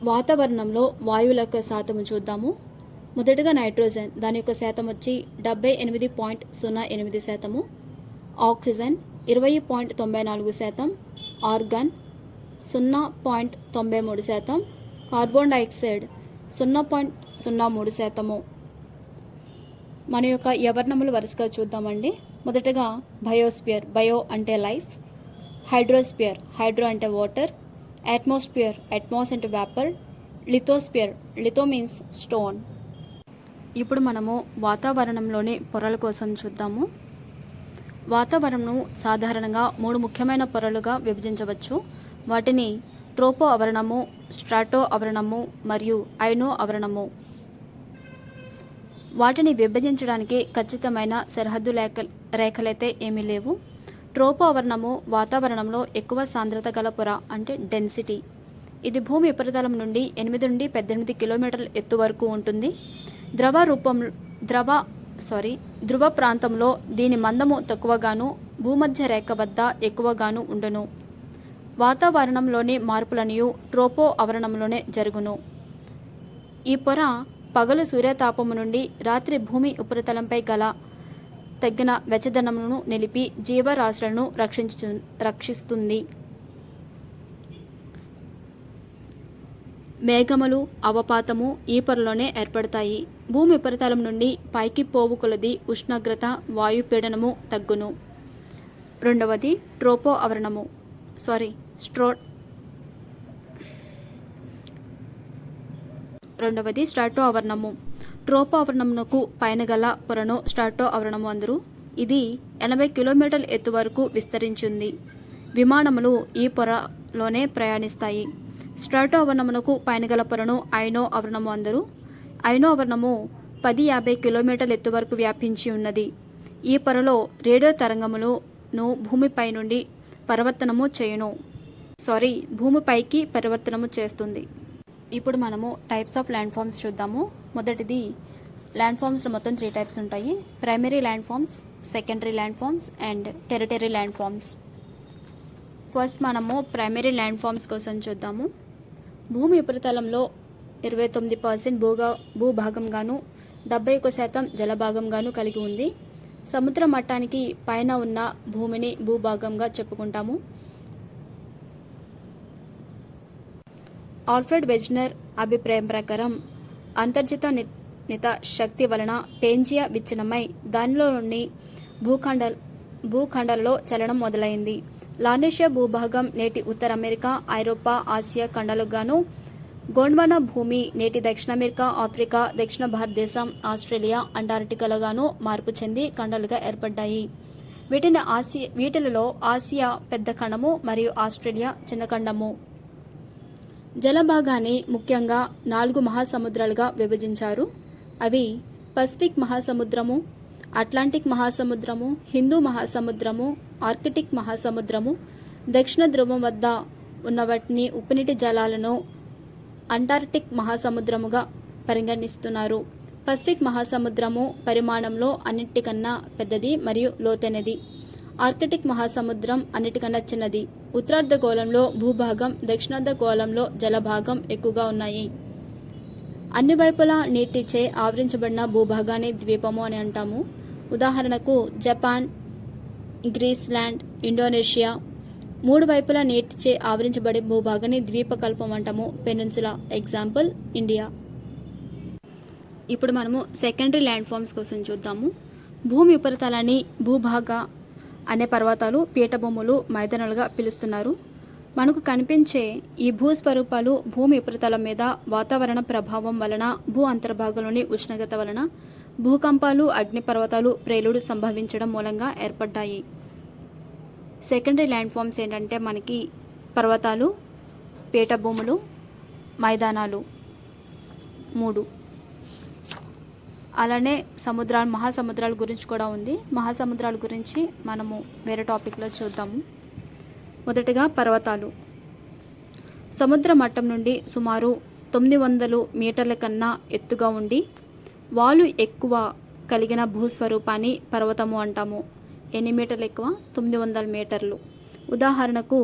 వాతావరణంలో వాయువుల యొక్క శాతము చూద్దాము. మొదటగా నైట్రోజన్, దాని యొక్క శాతం వచ్చి 78.08%. ఆక్సిజన్ 20.94%. ఆర్గాన్ 0.93%. Carbon dioxide 0.03%. మన యొక్క యవర్ణములు వరుసగా చూద్దామండి. మొదటగా బయోస్పియర్, బయో అంటే లైఫ్. హైడ్రోస్పియర్, హైడ్రో అంటే వాటర్. అట్మాస్ఫియర్, అట్మాస్ అంటే vapour. Lithosphere, litho means stone. ఇప్పుడు మనము వాతావరణంలోని పొరల కోసం చూద్దాము. వాతావరణం సాధారణంగా 3 ముఖ్యమైన పొరలుగా విభజించవచ్చు. వాటిని ట్రోపో ఆవరణము, స్ట్రాటో ఆవరణము మరియు ఐనో ఆవరణము. వాటిని విభజించడానికి ఖచ్చితమైన సరిహద్దు రేఖలైతే ఏమీ లేవు. ట్రోపో ఆవరణము వాతావరణంలో ఎక్కువ సాంద్రత గల పొర అంటే డెన్సిటీ. ఇది భూమి ఉపరితలం నుండి 8 నుండి 18 కిలోమీటర్ల ఎత్తు వరకు ఉంటుంది. ధ్రువ ప్రాంతంలో దీని మందము తక్కువగాను, భూమధ్య రేఖ వద్ద ఎక్కువగాను ఉండును. వాతావరణంలోని మార్పులనియు ట్రోపో ఆవరణంలోనే జరుగును. ఈ పొర పగలు సూర్యతాపము నుండి రాత్రి భూమి ఉపరితలంపై గల తగ్గిన వెచ్చదనమును నిలిపి జీవరాశులను రక్షిస్తుంది. మేఘములు, అవపాతము ఈ పొరలోనే ఏర్పడతాయి. భూమి ఉపరితలం నుండి పైకి పోవు కొలది ఉష్ణోగ్రత, వాయుపీడనము తగ్గును. రెండవది ట్రోపో ఆవరణము స్ట్రాటో ఆవరణము. ట్రోపో ఆవరణమునకు పైన గల పొరను స్ట్రాటో ఆవరణము అందరు. ఇది 80 కిలోమీటర్ల ఎత్తు వరకు విస్తరించింది. విమానములు ఈ పొరలోనే ప్రయాణిస్తాయి. స్ట్రాటో ఆవరణమునకు పైన గల పొరను ఐనో ఆవరణము అందరు. ఐనో ఆవరణము 10-50 కిలోమీటర్ల ఎత్తు వరకు వ్యాపించి ఉన్నది. ఈ పొరలో రేడియో తరంగములను భూమిపైకి పరివర్తనము చేస్తుంది. ఇప్పుడు మనము టైప్స్ ఆఫ్ ల్యాండ్ ఫామ్స్ చూద్దాము. మొదటిది ల్యాండ్ ఫామ్స్లో మొత్తం 3 టైప్స్ ఉంటాయి. Primary land forms, secondary land forms and territory land forms. First మనము ప్రైమరీ ల్యాండ్ ఫామ్స్ కోసం చూద్దాము. భూమి ఉపరితలంలో 29% భూభాగంగాను 71% జలభాగంగాను కలిగి ఉంది. సముద్ర మట్టానికి పైన ఉన్న భూమిని భూభాగంగా చెప్పుకుంటాము. ఆల్ఫ్రెడ్ వెజ్నర్ అభిప్రాయం ప్రకారం అంతర్జిత శక్తి వలన పేంజియా విచ్ఛిన్నమై దానిలోని భూఖండాలలో చలనం మొదలైంది. లానేషియా భూభాగం నేటి ఉత్తర అమెరికా, ఐరోపా, ఆసియా ఖండాలుగాను, గోండ్వానా భూమి నేటి దక్షిణ అమెరికా, ఆఫ్రికా, దక్షిణ భారతదేశం, ఆస్ట్రేలియా, అంటార్కిటికాలుగాను మార్పు చెంది ఖండాలుగా ఏర్పడ్డాయి. వీటిలలో ఆసియా పెద్ద ఖండము మరియు ఆస్ట్రేలియా చిన్న ఖండము. జలభాగాన్ని ముఖ్యంగా 4 మహాసముద్రాలుగా విభజించారు. అవి పసిఫిక్ మహాసముద్రము, అట్లాంటిక్ మహాసముద్రము, హిందూ మహాసముద్రము, ఆర్కిటిక్ మహాసముద్రము. దక్షిణ ధ్రువం వద్ద ఉన్న వాటిని ఉప్పునీటి జలాలను అంటార్కిటిక్ మహాసముద్రముగా పరిగణిస్తున్నారు. పసిఫిక్ మహాసముద్రము పరిమాణంలో అన్నిటికన్నా పెద్దది మరియు లోతైనది. ఆర్కిటిక్ మహాసముద్రం అన్నిటికన్నా చిన్నది. ఉత్తరార్ధగోళంలో భూభాగం, దక్షిణార్ధగోళంలో జలభాగం ఎక్కువగా ఉన్నాయి. అన్ని వైపులా నీటిచే ఆవరించబడిన భూభాగాన్ని ద్వీపము అని అంటాము. ఉదాహరణకు జపాన్, గ్రీస్లాండ్, ఇండోనేషియా. 3 వైపులా నీటిచే ఆవరించబడే భూభాగాన్ని ద్వీపకల్పం అంటాము. పెనిన్సులా. Example India. ఇప్పుడు మనము సెకండరీ ల్యాండ్ ఫామ్స్ కోసం చూద్దాము. భూమి ఉపరితలాన్ని భూభాగ అనే పర్వతాలు, పీఠభూములు, మైదానాలుగా పిలుస్తున్నారు. మనకు కనిపించే ఈ భూస్వరూపాలు భూమి ఉపరితలం మీద వాతావరణ ప్రభావం వలన, భూ అంతర్భాగంలోని ఉష్ణోగ్రత వలన, భూకంపాలు, అగ్నిపర్వతాలు, ప్రేలుడు సంభవించడం మూలంగా ఏర్పడ్డాయి. సెకండరీ ల్యాండ్ ఫామ్స్ ఏంటంటే మనకి పర్వతాలు, పీఠభూములు, మైదానాలు 3. అలానే మహాసముద్రాల గురించి కూడా ఉంది. మహాసముద్రాల గురించి మనము వేరే టాపిక్లో చూద్దాము. మొదటగా పర్వతాలు. సముద్ర మట్టం నుండి సుమారు 900 మీటర్ల కన్నా ఎత్తుగా ఉండి వాలు ఎక్కువ కలిగిన భూస్వరూపాన్ని పర్వతము అంటాము. ఎన్ని మీటర్లు ఎక్కువ? 900 మీటర్లు. ఉదాహరణకు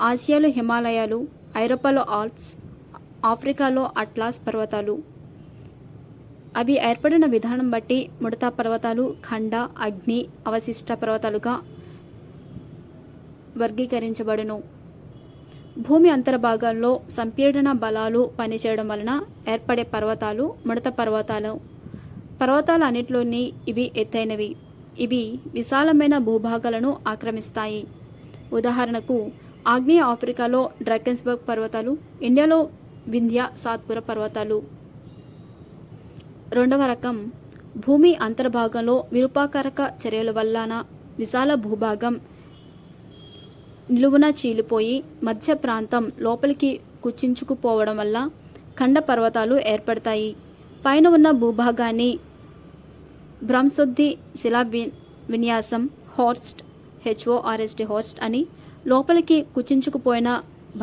ఆసియాలో హిమాలయాలు, ఐరోపాలో ఆల్ప్స్, ఆఫ్రికాలో అట్లాస్ పర్వతాలు. అవి ఏర్పడిన విధానం బట్టి ముడత పర్వతాలు, ఖండ, అగ్ని, అవశిష్ట పర్వతాలుగా వర్గీకరించబడును. భూమి అంతర్భాగంలో సంపీడన బలాలు పనిచేయడం వలన ఏర్పడే పర్వతాలు ముడత పర్వతాలు. పర్వతాలన్నిటిలోని ఇవి ఎత్తైనవి. ఇవి విశాలమైన భూభాగాలను ఆక్రమిస్తాయి. ఉదాహరణకు ఆగ్నేయ ఆఫ్రికాలో డ్రాకెన్స్బర్గ్ పర్వతాలు, ఇండియాలో వింధ్య సాత్పుర పర్వతాలు. రెండవ రకం భూమి అంతర్భాగంలో విరూపాకారక చర్యల వలన విశాల భూభాగం నిలువున చీలిపోయి మధ్య ప్రాంతం లోపలికి కుచించుకుపోవడం వల్ల ఖండ పర్వతాలు ఏర్పడతాయి. పైన ఉన్న భూభాగాన్ని భ్రంశుద్ధి శిలా విన్యాసం హోర్స్ట్ హోర్స్ట్ అని, లోపలికి కుచించుకుపోయిన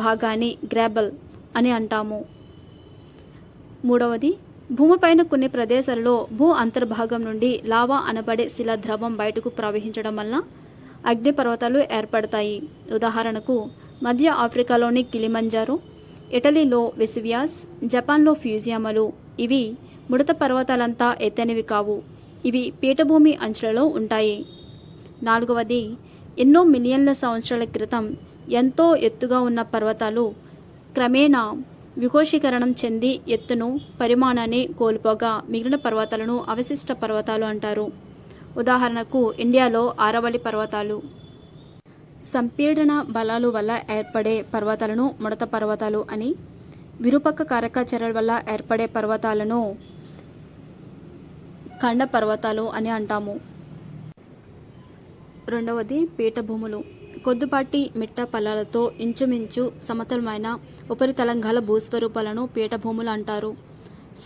భాగాన్ని గ్రాబెల్ అని అంటాము. మూడవది భూమిపైన కొన్ని ప్రదేశాలలో భూ అంతర్భాగం నుండి లావా అనబడే శిలా ద్రవం బయటకు ప్రవహించడం వల్ల అగ్నిపర్వతాలు ఏర్పడతాయి. ఉదాహరణకు మధ్య ఆఫ్రికాలోని కిలిమంజారో, ఇటలీలో వెసువియాస్, జపాన్లో ఫ్యూజియామలు. ఇవి ముడత పర్వతాలంతా ఎత్తైనవి కావు. ఇవి పీఠభూమి అంచులలో ఉంటాయి. నాలుగవది ఎన్నో మిలియన్ల సంవత్సరాల క్రితం ఎంతో ఎత్తుగా ఉన్న పర్వతాలు క్రమేణా వికోశీకరణం చెంది ఎత్తును, పరిమాణాన్ని కోల్పోగా మిగిలిన పర్వతాలను అవశిష్ట పర్వతాలు అంటారు. ఉదాహరణకు ఇండియాలో ఆరవల్లి పర్వతాలు. సంపీడన బలాలు వల్ల ఏర్పడే పర్వతాలను ముడత పర్వతాలు అని, విరూపక కారక చర్యల వల్ల ఏర్పడే పర్వతాలను ఖండ పర్వతాలు అని అంటాము. రెండవది పీఠభూములు. కొద్దిపాటి మిట్ట పల్లాలతో ఇంచుమించు సమతలమైన ఉపరితలం గల భూస్వరూపాలను పీఠభూములు అంటారు.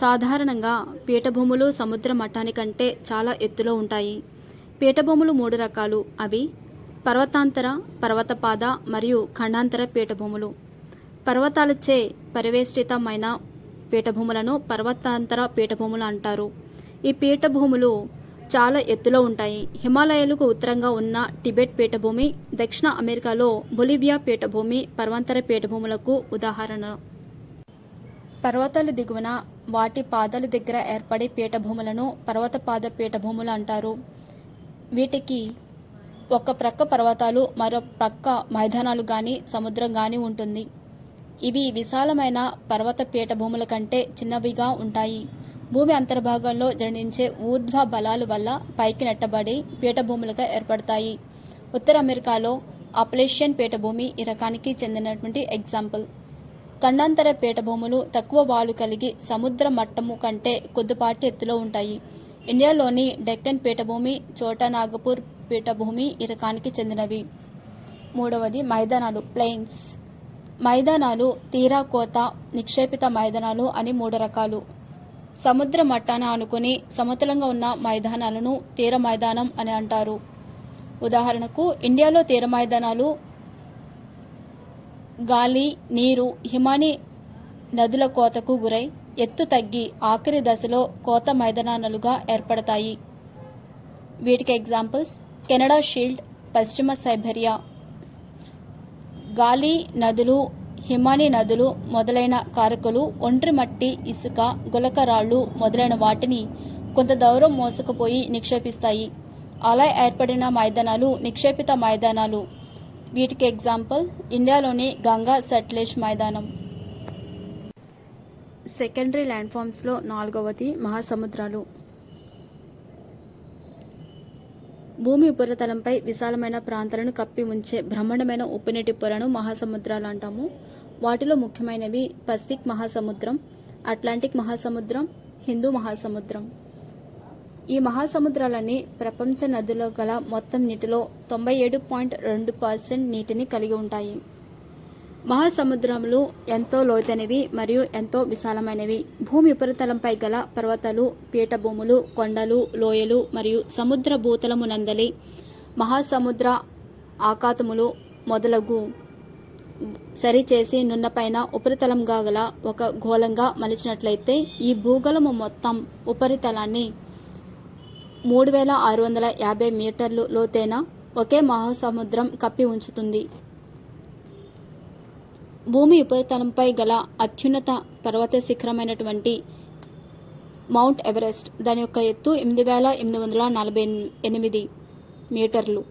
సాధారణంగా పీఠభూములు సముద్ర మట్టానికంటే చాలా ఎత్తులో ఉంటాయి. పీఠభూములు 3 రకాలు. అవి పర్వతాంతర, పర్వతపాద మరియు ఖండాంతర పీఠభూములు. పర్వతాలచే పరివేష్టితమైన పీఠభూములను పర్వతాంతర పీఠభూములు అంటారు. ఈ పీఠభూములు చాలా ఎత్తులో ఉంటాయి. హిమాలయాలకు ఉత్తరంగా ఉన్న టిబెట్ పీఠభూమి, దక్షిణ అమెరికాలో బొలివియా పీఠభూమి పర్వతాంతర పీఠభూములకు ఉదాహరణ. పర్వతాల దిగువన వాటి పాదాల దగ్గర ఏర్పడే పీఠభూములను పర్వతపాద పీఠభూములు అంటారు. వీటికి ఒక ప్రక్క పర్వతాలు, మరో ప్రక్క మైదానాలు గాని సముద్రం గాని ఉంటుంది. ఇవి విశాలమైన పర్వత పీఠభూముల కంటే చిన్నవిగా ఉంటాయి. భూమి అంతర్భాగంలో జనించే ఊర్ధ్వ బలాల వల్ల పైకి నెట్టబడి పీఠభూములుగా ఏర్పడతాయి. ఉత్తర అమెరికాలో అప్లేషియన్ పీఠభూమి ఈ రకానికి చెందినటువంటి ఎగ్జాంపుల్. ఖండాంతర పీఠభూములు తక్కువ వాలు కలిగి సముద్ర మట్టము కంటే కొద్దిపాటి ఎత్తులో ఉంటాయి. ఇండియాలోని డెక్కన్ పీఠభూమి, చోటా నాగపూర్ పీఠభూమి ఈ రకానికి చెందినవి. మూడవది మైదానాలు, ప్లెయిన్స్. మైదానాలు తీరాకోత, నిక్షేపిత మైదానాలు అని 3 రకాలు. సముద్ర మట్టాన ఆనుకుని సమతలంగా ఉన్న మైదానాలను తీర మైదానం అని అంటారు. ఉదాహరణకు ఇండియాలో తీర మైదానాలు గాలి, నీరు, హిమానీ నదుల కోతకు గురై ఎత్తు తగ్గి ఆఖరి దశలో కోత మైదానాలుగా ఏర్పడతాయి. వీటికి ఎగ్జాంపుల్స్ కెనడా షీల్డ్, పశ్చిమ సైబీరియా. గాలి, నదులు, హిమానీ నదులు మొదలైన కారకులు ఒండ్రి మట్టి, ఇసుక, గులకరాళ్ళు మొదలైన వాటిని కొంత దూరం మోసుకుపోయి నిక్షేపిస్తాయి. అలా ఏర్పడిన మైదానాలు నిక్షేపిత మైదానాలు. వీటికి ఎగ్జాంపుల్ ఇండియాలోని గంగా సట్లెజ్ మైదానం. సెకండరీ ల్యాండ్ ఫామ్స్లో 4వది మహాసముద్రాలు. భూమి ఉపరితలంపై విశాలమైన ప్రాంతాలను కప్పి ఉంచే బ్రహ్మాండమైన ఉప్పునీటి పొరను మహాసముద్రాలు అంటాము. వాటిలో ముఖ్యమైనవి పసిఫిక్ మహాసముద్రం, అట్లాంటిక్ మహాసముద్రం, హిందూ మహాసముద్రం. ఈ మహాసముద్రాలన్నీ ప్రపంచ నదుల్లో గల మొత్తం నీటిలో 97.2% నీటిని కలిగి ఉంటాయి. మహాసముద్రములు ఎంతో లోతైనవి మరియు ఎంతో విశాలమైనవి. భూమి ఉపరితలంపై గల పర్వతాలు, పీఠభూములు, కొండలు, లోయలు మరియు సముద్ర భూతలమునందలి మహాసముద్ర ఆకాతములు మొదలగు సరిచేసి నున్నపైన ఉపరితలంగా గల ఒక గోళంగా మలిచినట్లయితే ఈ భూగోళము మొత్తం ఉపరితలాన్ని 3650 మీటర్లు లోతైన ఒకే మహాసముద్రం కప్పి ఉంచుతుంది. భూమి ఉపరితలంపై గల అత్యున్నత పర్వత శిఖరమైనటువంటి మౌంట్ ఎవరెస్ట్ దాని యొక్క ఎత్తు 8848 మీటర్లు.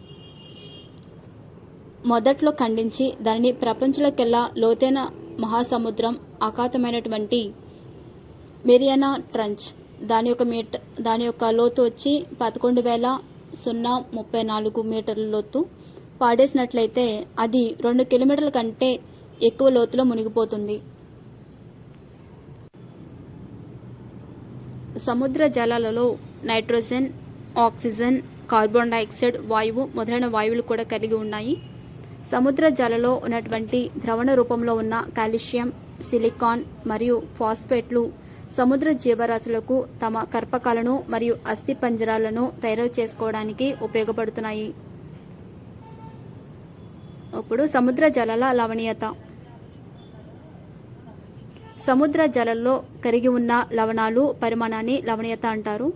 మొదట్లో ఖండించి దానిని ప్రపంచంలోకెల్లా లోతైన మహాసముద్రం అఖాతమైనటువంటి మెరియానా ట్రంచ్ దాని యొక్క లోతు వచ్చి 11,034 మీటర్ల లోతు పాడేసినట్లయితే అది 2 కిలోమీటర్ల కంటే ఎక్కువ లోతులో మునిగిపోతుంది. సముద్ర జలాలలో నైట్రోజన్, ఆక్సిజన్, కార్బన్ డైఆక్సైడ్ వాయువు మొదలైన వాయువులు కూడా కలిగి ఉన్నాయి. సముద్ర జలాలలో ఉన్నటువంటి ద్రవణ రూపంలో ఉన్న కాల్షియం, సిలికాన్ మరియు ఫాస్ఫేట్లు సముద్ర జీవరాశులకు తమ కర్పకాలను మరియు అస్థి పంజరాలను తయారు చేసుకోవడానికి ఉపయోగపడుతున్నాయి. ఇప్పుడు సముద్ర జలాల లవణీయత. సముద్ర జలాల్లో కరిగి ఉన్న లవణాలు పరిమాణాన్ని లవణీయత అంటారు.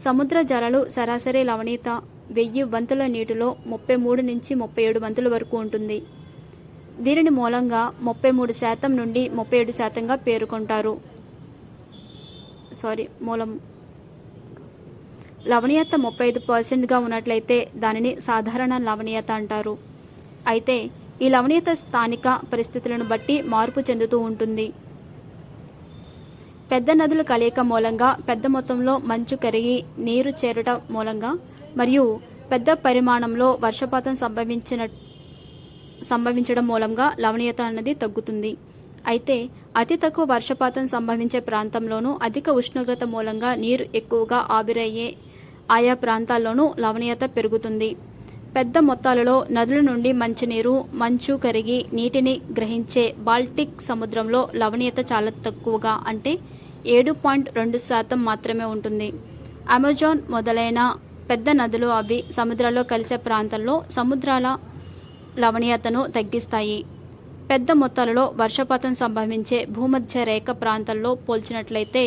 సముద్ర జలాలు సరాసరి లవణీయత 1000 వంతుల నీటిలో 33 నుంచి 37 వంతుల వరకు ఉంటుంది. దీనిని మూలంగా 33% నుండి 37%గా పేర్కొంటారు. లవణీయత 35%గా ఉన్నట్లయితే దానిని సాధారణ లవణీయత అంటారు. అయితే ఈ లవణీయత స్థానిక పరిస్థితులను బట్టి మార్పు చెందుతూ ఉంటుంది. పెద్ద నదుల కలయిక మూలంగా పెద్ద మొత్తంలో మంచు కరిగి నీరు చేరటం మూలంగా మరియు పెద్ద పరిమాణంలో వర్షపాతం సంభవించడం మూలంగా లవణీయత అన్నది తగ్గుతుంది. అయితే అతి తక్కువ వర్షపాతం సంభవించే ప్రాంతంలోనూ అధిక ఉష్ణోగ్రత మూలంగా నీరు ఎక్కువగా ఆవిరయ్యే ఆయా ప్రాంతాల్లోనూ లవణీయత పెరుగుతుంది. పెద్ద మొత్తాలలో నదుల నుండి మంచు కరిగి నీటిని గ్రహించే బాల్టిక్ సముద్రంలో లవణీయత చాలా తక్కువగా అంటే 7.2% మాత్రమే ఉంటుంది. అమెజాన్ మొదలైన పెద్ద నదులు అవి సముద్రాల్లో కలిసే ప్రాంతాల్లో సముద్రాల లవణీయతను తగ్గిస్తాయి. పెద్ద మొత్తాలలో వర్షపాతం సంభవించే భూమధ్య రేఖ ప్రాంతాల్లో పోల్చినట్లయితే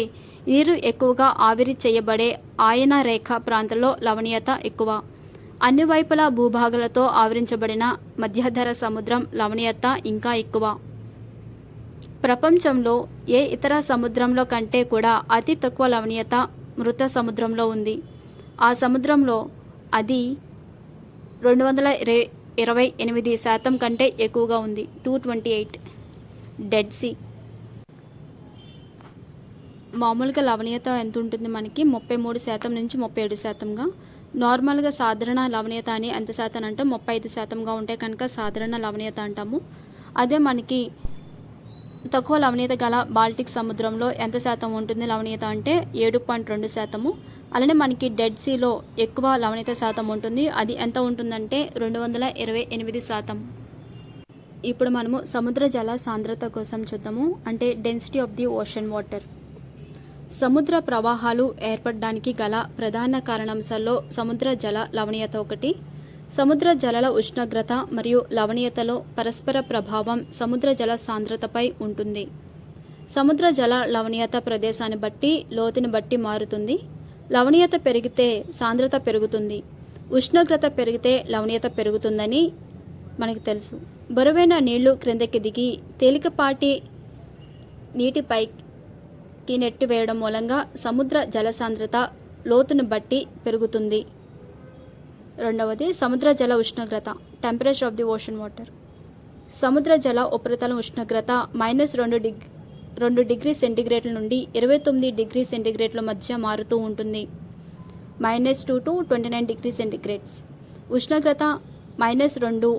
నీరు ఎక్కువగా ఆవిరి చేయబడే ఆయన రేఖ ప్రాంతాల్లో లవణీయత ఎక్కువ. అన్ని వైపులా భూభాగాలతో ఆవరించబడిన మధ్యధర సముద్రం లవణీయత ఇంకా ఎక్కువ. ప్రపంచంలో ఏ ఇతర సముద్రంలో కంటే కూడా అతి తక్కువ లవణీయత మృత సముద్రంలో ఉంది. ఆ సముద్రంలో అది 228% కంటే ఎక్కువగా ఉంది. 228. Dead Sea. మామూలుగా లవణీయత ఎంత ఉంటుంది మనకి 33% నుంచి 37%గా. నార్మల్గా సాధారణ లవణీయత అని ఎంత శాతం అంటే 35%గా ఉంటే కనుక సాధారణ లవణీయత అంటాము. అదే మనకి తక్కువ లవణీయత గల బాల్టిక్ సముద్రంలో ఎంత శాతం ఉంటుంది లవణీయత అంటే 7.2%. అలానే మనకి డెడ్ సీలో ఎక్కువ లవణీయత శాతం ఉంటుంది. అది ఎంత ఉంటుందంటే 228%. ఇప్పుడు మనము సముద్ర జల సాంద్రత కోసం చూద్దాము. అంటే density of the ocean water. సముద్ర ప్రవాహాలు ఏర్పడడానికి గల ప్రధాన కారణాంశాల్లో సముద్ర జల లవణీయత ఒకటి. సముద్ర జలాల ఉష్ణోగ్రత మరియు లవణీయతలో పరస్పర ప్రభావం సముద్ర జల సాంద్రతపై ఉంటుంది. సముద్ర జల లవణీయత ప్రదేశాన్ని బట్టి లోతుని బట్టి మారుతుంది. లవణీయత పెరిగితే సాంద్రత పెరుగుతుంది. ఉష్ణోగ్రత పెరిగితే లవణీయత పెరుగుతుందని మనకు తెలుసు. బరువైన నీళ్లు క్రిందకి దిగి తేలికపాటి నీటిపైకి నెట్టివేయడం మూలంగా సముద్ర జల సాంద్రత లోతును బట్టి పెరుగుతుంది. రెండవది సముద్ర జల ఉష్ణోగ్రత. Temperature of the ocean water. సముద్ర జల ఉపరితలం ఉష్ణోగ్రత -2 డిగ్రీ సెంటీగ్రేడ్ల నుండి 29 డిగ్రీ సెంటీగ్రేడ్ల మధ్య మారుతూ ఉంటుంది. -2 to 29 డిగ్రీ సెంటీగ్రేడ్స్. ఉష్ణోగ్రత -2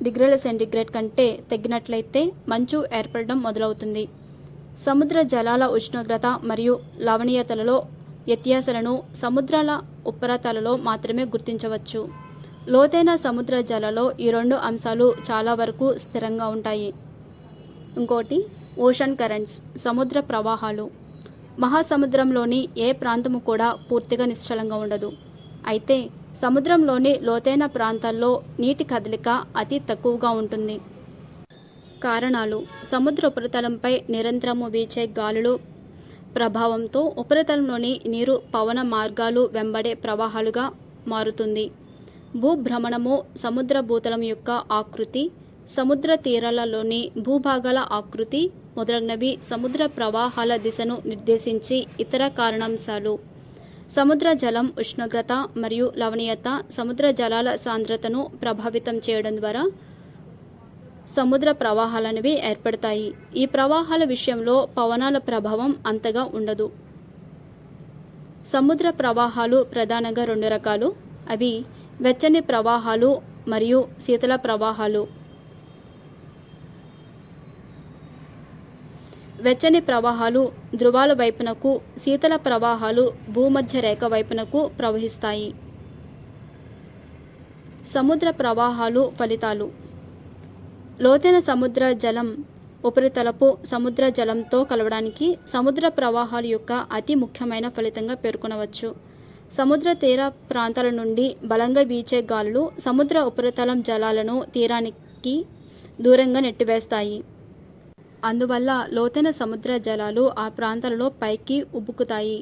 డిగ్రీల సెంటీగ్రేడ్ కంటే తగ్గినట్లయితే మంచు ఏర్పడడం మొదలవుతుంది. సముద్ర జలాల ఉష్ణోగ్రత మరియు లవణీయతలలో వ్యత్యాసాలను సముద్రాల ఉపరితలాలలో మాత్రమే గుర్తించవచ్చు. లోతైన సముద్ర జలాల్లో ఈ రెండు అంశాలు చాలా వరకు స్థిరంగా ఉంటాయి. ఇంకోటి ఓషన్ కరెంట్స్, సముద్ర ప్రవాహాలు. మహాసముద్రంలోని ఏ ప్రాంతము కూడా పూర్తిగా నిశ్చలంగా ఉండదు. అయితే సముద్రంలోని లోతైన ప్రాంతాల్లో నీటి కదలిక అతి తక్కువగా ఉంటుంది. కారణాలు: సముద్ర ఉపరితలంపై నిరంతరము వీచే గాలులు ప్రభావంతో ఉపరితలంలోని నీరు పవన మార్గాలు వెంబడే ప్రవాహాలుగా మారుతుంది. భూభ్రమణము, సముద్ర భూతలం యొక్క ఆకృతి, సముద్ర తీరాలలోని భూభాగాల ఆకృతి మొదలైనవి సముద్ర ప్రవాహాల దిశను నిర్దేశించి ఇతర కారణాంశాలు. సముద్ర జలం ఉష్ణోగ్రత మరియు లవణీయత సముద్ర జలాల సాంద్రతను ప్రభావితం చేయడం ద్వారా సముద్ర ప్రవాహాలనేవి ఏర్పడతాయి. ఈ ప్రవాహాల విషయంలో పవనాల ప్రభావం అంతగా ఉండదు. సముద్ర ప్రవాహాలు ప్రధానంగా రెండు రకాలు. అవి వెచ్చని ప్రవాహాలు మరియు శీతల ప్రవాహాలు. వెచ్చని ప్రవాహాలు ధృవాల వైపునకు, శీతల ప్రవాహాలు భూమధ్య రేఖ వైపునకు ప్రవహిస్తాయి. సముద్ర ప్రవాహాలు ఫలితాలు: లోతైన సముద్ర జలం ఉపరితలపు సముద్ర జలంతో కలవడానికి సముద్ర ప్రవాహాల యొక్క అతి ముఖ్యమైన ఫలితంగా పేర్కొనవచ్చు. సముద్ర తీర ప్రాంతాల నుండి బలంగా వీచే గాలులు సముద్ర ఉపరితలం జలాలను తీరానికి దూరంగా నెట్టివేస్తాయి. అందువల్ల లోతైన సముద్ర జలాలు ఆ ప్రాంతాలలో పైకి ఉబ్బుకుతాయి.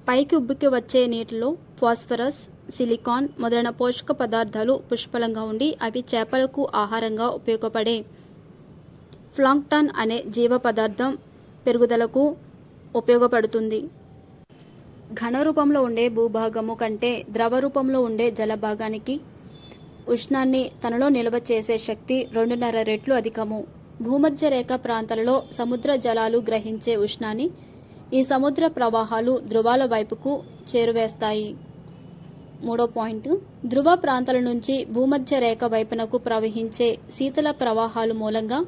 పైకి ఉబ్బుకి వచ్చే నీటిలో ఫాస్ఫరస్, సిలికాన్ మొదలైన పోషక పదార్థాలు పుష్కలంగా ఉండి అవి చేపలకు ఆహారంగా ఉపయోగపడే ప్లాంక్టన్ అనే జీవ పదార్థం పెరుగుదలకు ఉపయోగపడుతుంది. ఘన రూపంలో ఉండే భూభాగము కంటే ద్రవ రూపంలో ఉండే జలభాగానికి ఉష్ణాన్ని తనలో నిల్వ చేసే శక్తి 2.5 రెట్లు అధికము. భూమధ్య రేఖ ప్రాంతాలలో సముద్ర జలాలు గ్రహించే ఉష్ణాన్ని ఈ సముద్ర ప్రవాహాలు ధృవాల వైపుకు చేరువేస్తాయి. 3వ పాయింట్, ధృవ ప్రాంతాల నుంచి భూమధ్య రేఖ వైపునకు ప్రవహించే శీతల ప్రవాహాల మూలంగా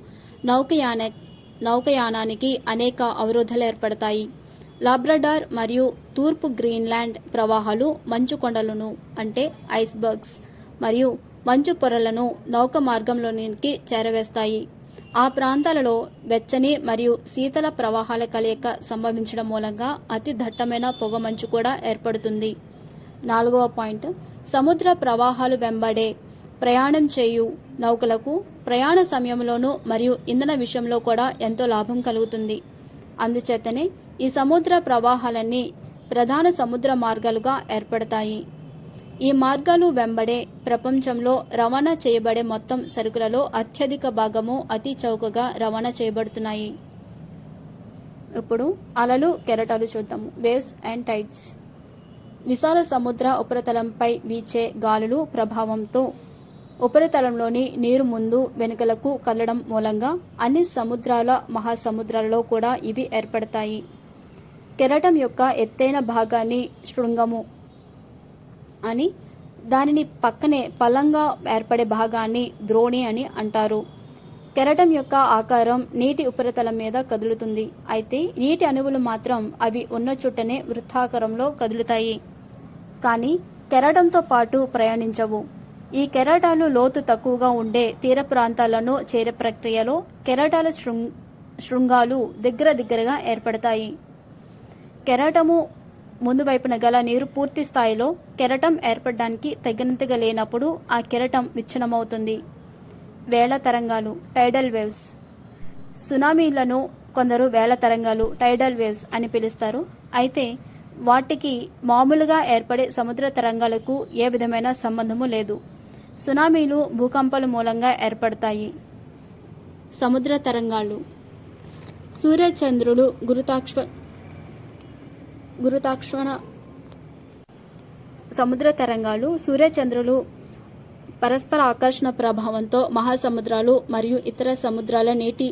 నౌకాయానానికి అనేక అవరోధాలు ఏర్పడతాయి. లాబ్రడార్ మరియు తూర్పు గ్రీన్లాండ్ ప్రవాహాలు మంచు కొండలను అంటే ఐస్బర్గ్స్ మరియు మంచు పొరలను నౌక మార్గంలోనికి చేరవేస్తాయి. ఆ ప్రాంతాలలో వెచ్చని మరియు శీతల ప్రవాహాల కలయిక సంభవించడం మూలంగా అతి దట్టమైన పొగమంచు కూడా ఏర్పడుతుంది. 4వ పాయింట్, సముద్ర ప్రవాహాలు వెంబడే ప్రయాణం చేయు నౌకలకు ప్రయాణ సమయంలోనూ మరియు ఇంధన విషయంలో కూడా ఎంతో లాభం కలుగుతుంది. అందుచేతనే ఈ సముద్ర ప్రవాహాలన్నీ ప్రధాన సముద్ర మార్గాలుగా ఏర్పడతాయి. ఈ మార్గాలు వెంబడే ప్రపంచంలో రవాణా చేయబడే మొత్తం సరుకులలో అత్యధిక భాగము అతి చౌకగా రవాణా చేయబడుతున్నాయి. ఇప్పుడు అలలు, కెరటాలు చూద్దాము. Waves and tides. విశాల సముద్ర ఉపరితలంపై వీచే గాలులు ప్రభావంతో ఉపరితలంలోని నీరు ముందు వెనుకలకు కదలడం మూలంగా అన్ని సముద్రాల మహాసముద్రాలలో కూడా ఇవి ఏర్పడతాయి. కెరటం యొక్క ఎత్తైన భాగాన్ని శృంగము అని, దానిని పక్కనే పల్లంగా ఏర్పడే భాగాన్ని ద్రోణి అని అంటారు. కెరటం యొక్క ఆకారం నీటి ఉపరితలం మీద కదులుతుంది. అయితే నీటి అణువులు మాత్రం అవి ఉన్న చుట్టనే వృత్తాకారంలో కదులుతాయి, కానీ కెరటంతో పాటు ప్రయాణించవు. ఈ కెరటాలు లోతు తక్కువగా ఉండే తీర ప్రాంతాలను చేరే ప్రక్రియలో కెరటాల శృంగాలు దగ్గరగా ఏర్పడతాయి. కెరటము ముందు వైపున గల నీరు పూర్తి స్థాయిలో కెరటం ఏర్పడడానికి తగినంతగా లేనప్పుడు ఆ కెరటం విచ్ఛిన్నమవుతుంది. వేళ తరంగాలు, టైడల్ వేవ్స్. సునామీలను కొందరు వేళ తరంగాలు, టైడల్ వేవ్స్ అని పిలుస్తారు. అయితే వాటికి మామూలుగా ఏర్పడే సముద్ర తరంగాలకు ఏ విధమైన సంబంధము లేదు. సునామీలు భూకంపాల మూలంగా ఏర్పడతాయి. సముద్ర తరంగాలు. సూర్యచంద్రులు గురుత్వాకర్షణ సముద్ర తరంగాలు సూర్యచంద్రులు పరస్పర ఆకర్షణ ప్రభావంతో మహాసముద్రాలు మరియు ఇతర సముద్రాల నీటి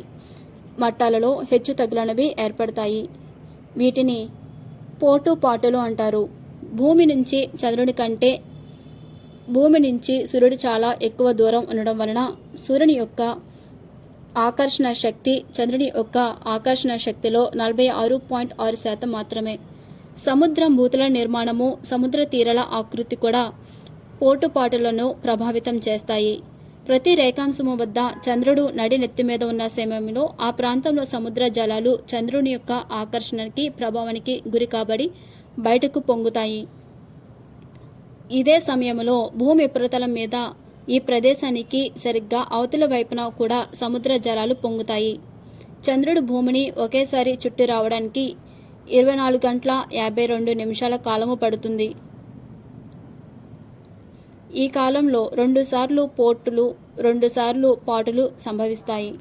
మట్టాలలో హెచ్చుతగ్గులనేవి ఏర్పడతాయి. వీటిని పోటుపాటులు అంటారు. భూమి నుంచి సూర్యుడు చాలా ఎక్కువ దూరం ఉండడం వలన సూర్యుని యొక్క ఆకర్షణ శక్తి చంద్రుని యొక్క ఆకర్షణ శక్తిలో 46.6% మాత్రమే. సముద్రం భూతల నిర్మాణము, సముద్ర తీరాల ఆకృతి కూడా పోటుపాటులను ప్రభావితం చేస్తాయి. ప్రతి రేఖాంశము వద్ద చంద్రుడు నడి నెత్తి మీద ఉన్న సమయంలో ఆ ప్రాంతంలో సముద్ర జలాలు చంద్రుని యొక్క ఆకర్షణకి ప్రభావానికి గురి కాబడి బయటకు పొంగుతాయి. ఇదే సమయంలో భూమి ఉపరితలం మీద ఈ ప్రదేశానికి సరిగ్గా అవతల వైపున కూడా సముద్ర జలాలు పొంగుతాయి. చంద్రుడు భూమిని ఒకేసారి చుట్టి రావడానికి 24 గంటల 52 నిమిషాల కాలము పడుతుంది. ఈ కాలంలో 2 సార్లు పోర్టులు 2 సార్లు పాటులు సంభవిస్తాయి.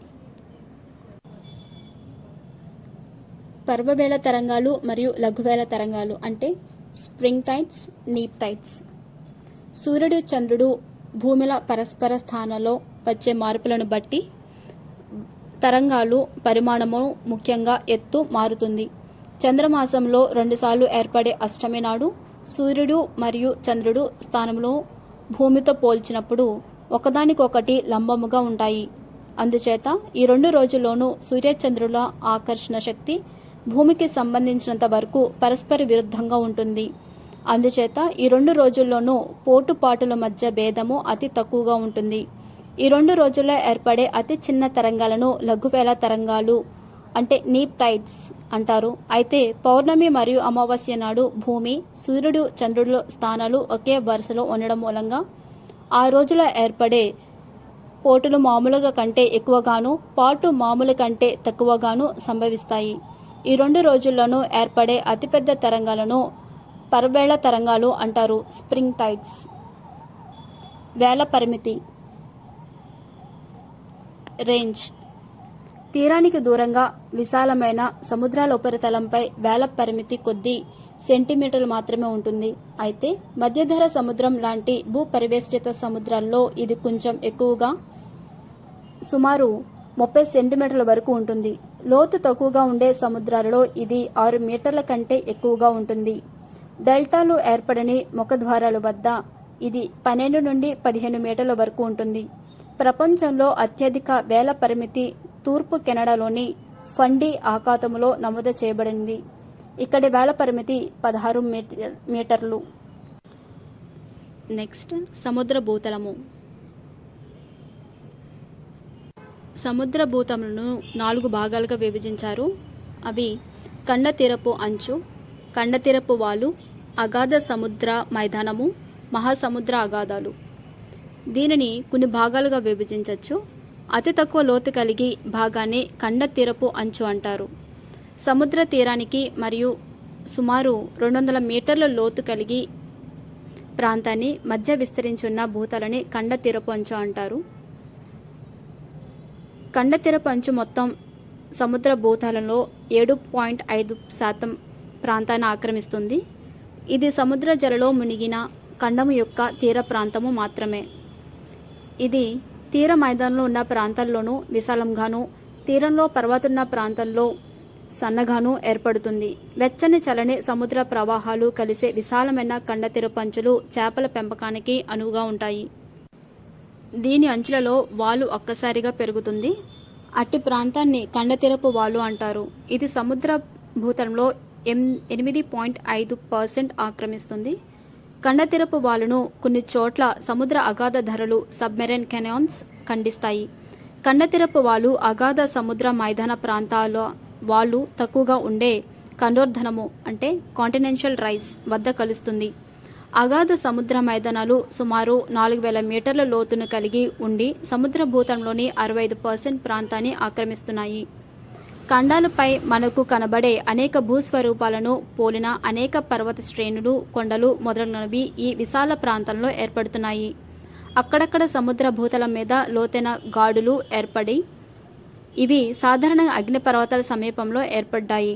పర్వవేళ తరంగాలు మరియు లఘువేళ తరంగాలు అంటే స్ప్రింగ్ టైడ్స్, నీప్ టైడ్స్. సూర్యుడు చంద్రుడు భూమిల పరస్పర స్థానంలో వచ్చే మార్పులను బట్టి తరంగాలు పరిమాణము ముఖ్యంగా ఎత్తు మారుతుంది. చంద్రమాసంలో 2 సార్లు ఏర్పడే అష్టమి నాడు సూర్యుడు మరియు చంద్రుడు స్థానంలో భూమితో పోల్చినప్పుడు ఒకదానికొకటి లంబముగా ఉంటాయి. అందుచేత ఈ 2 రోజుల్లోనూ సూర్యచంద్రుల ఆకర్షణ శక్తి భూమికి సంబంధించినంత వరకు పరస్పర విరుద్ధంగా ఉంటుంది. అందుచేత ఈ 2 రోజుల్లోనూ పోటుపాటుల మధ్య భేదము అతి తక్కువగా ఉంటుంది. ఈ 2 రోజుల్లో ఏర్పడే అతి చిన్న తరంగాలను లఘువేళ తరంగాలు అంటే నీప్ టైడ్స్ అంటారు. అయితే పౌర్ణమి మరియు అమావాస్య నాడు భూమి, సూర్యుడు, చంద్రుడు స్థానాలు ఒకే వరుసలో ఉండడం మూలంగా ఆ రోజులో ఏర్పడే పోటులు మామూలుగా కంటే ఎక్కువగాను, పాటు మామూలు కంటే తక్కువగాను సంభవిస్తాయి. ఈ 2 రోజుల్లోనూ ఏర్పడే అతిపెద్ద తరంగాలను పర్వేళ తరంగాలు అంటారు, స్ప్రింగ్ టైడ్స్. వేళ పరిమితి రేంజ్. తీరానికి దూరంగా విశాలమైన సముద్రాల ఉపరితలంపై వేల పరిమితి కొద్ది సెంటీమీటర్లు మాత్రమే ఉంటుంది. అయితే మధ్యధరా సముద్రం లాంటి భూపరివేష్టిత సముద్రాల్లో ఇది కొంచెం ఎక్కువగా సుమారు 30 సెంటీమీటర్ల వరకు ఉంటుంది. లోతు తక్కువగా ఉండే సముద్రాలలో ఇది 6 మీటర్ల కంటే ఎక్కువగా ఉంటుంది. డెల్టాలు ఏర్పడని ముఖద్వారాల వద్ద ఇది 12 నుండి 15 మీటర్ల వరకు ఉంటుంది. ప్రపంచంలో అత్యధిక వేల పరిమితి తూర్పు కెనడాలోని ఫండీ ఆఖాతములో నమోదు చేయబడింది. ఇక్కడి వేల పరిమితి 16 మీటర్లు. నెక్స్ట్ సముద్ర భూతలము. సముద్ర భూతములను 4 భాగాలుగా విభజించారు. అవి ఖండతీరపు అంచు, ఖండతీరపు వాలు, అగాధ సముద్ర మైదానము, మహాసముద్ర అగాధాలు. దీనిని కొన్ని భాగాలుగా విభజించవచ్చు. అతి తక్కువ లోతు కలిగి భాగాన్ని ఖండతీరపు అంచు అంటారు. సముద్ర తీరానికి మరియు సుమారు 200 మీటర్ల లోతు కలిగి ప్రాంతాన్ని మధ్య విస్తరించున్న భూతాలని ఖండతీరపు అంచు అంటారు. ఖండతీరపు అంచు మొత్తం సముద్ర భూతాలలో 7.5% ప్రాంతాన్ని ఆక్రమిస్తుంది. ఇది సముద్ర జలలో మునిగిన ఖండము యొక్క తీర ప్రాంతము మాత్రమే. ఇది తీర మైదానంలో ఉన్న ప్రాంతాల్లోనూ విశాలంగాను, తీరంలో పర్వతున్న ప్రాంతంలో సన్నగాను ఏర్పడుతుంది. వెచ్చని చలని సముద్ర ప్రవాహాలు కలిసే విశాలమైన ఖండతీరపు అంచులు చేపల పెంపకానికి అనువుగా ఉంటాయి. దీని అంచులలో వాలు ఒక్కసారిగా పెరుగుతుంది. అట్టి ప్రాంతాన్ని ఖండతీరపు వాలు అంటారు. ఇది సముద్ర భూతలంలో 8.5% ఆక్రమిస్తుంది. ఖండతీరపు వాలును కొన్ని చోట్ల సముద్ర అగాధ ధరలు సబ్మెరైన్ కెనాన్స్ ఖండిస్తాయి. ఖండతీరపు వాలు అగాధ సముద్ర మైదాన ప్రాంతాల వాలు తక్కువగా ఉండే కండోర్ధనము అంటే కాంటినెంటల్ రైస్ వద్ద కలుస్తుంది. అగాధ సముద్ర మైదానాలు సుమారు 4000 మీటర్ల లోతును కలిగి ఉండి సముద్ర భూతంలోని 65% ప్రాంతాన్ని ఆక్రమిస్తున్నాయి. ఖండాలపై మనకు కనబడే అనేక భూస్వరూపాలను పోలిన అనేక పర్వత శ్రేణులు, కొండలు మొదలైనవి ఈ విశాల ప్రాంతంలో ఏర్పడుతున్నాయి. అక్కడక్కడ సముద్ర భూతలం మీద లోతైన గాడులు ఏర్పడి ఇవి సాధారణ అగ్నిపర్వతాల సమీపంలో ఏర్పడ్డాయి.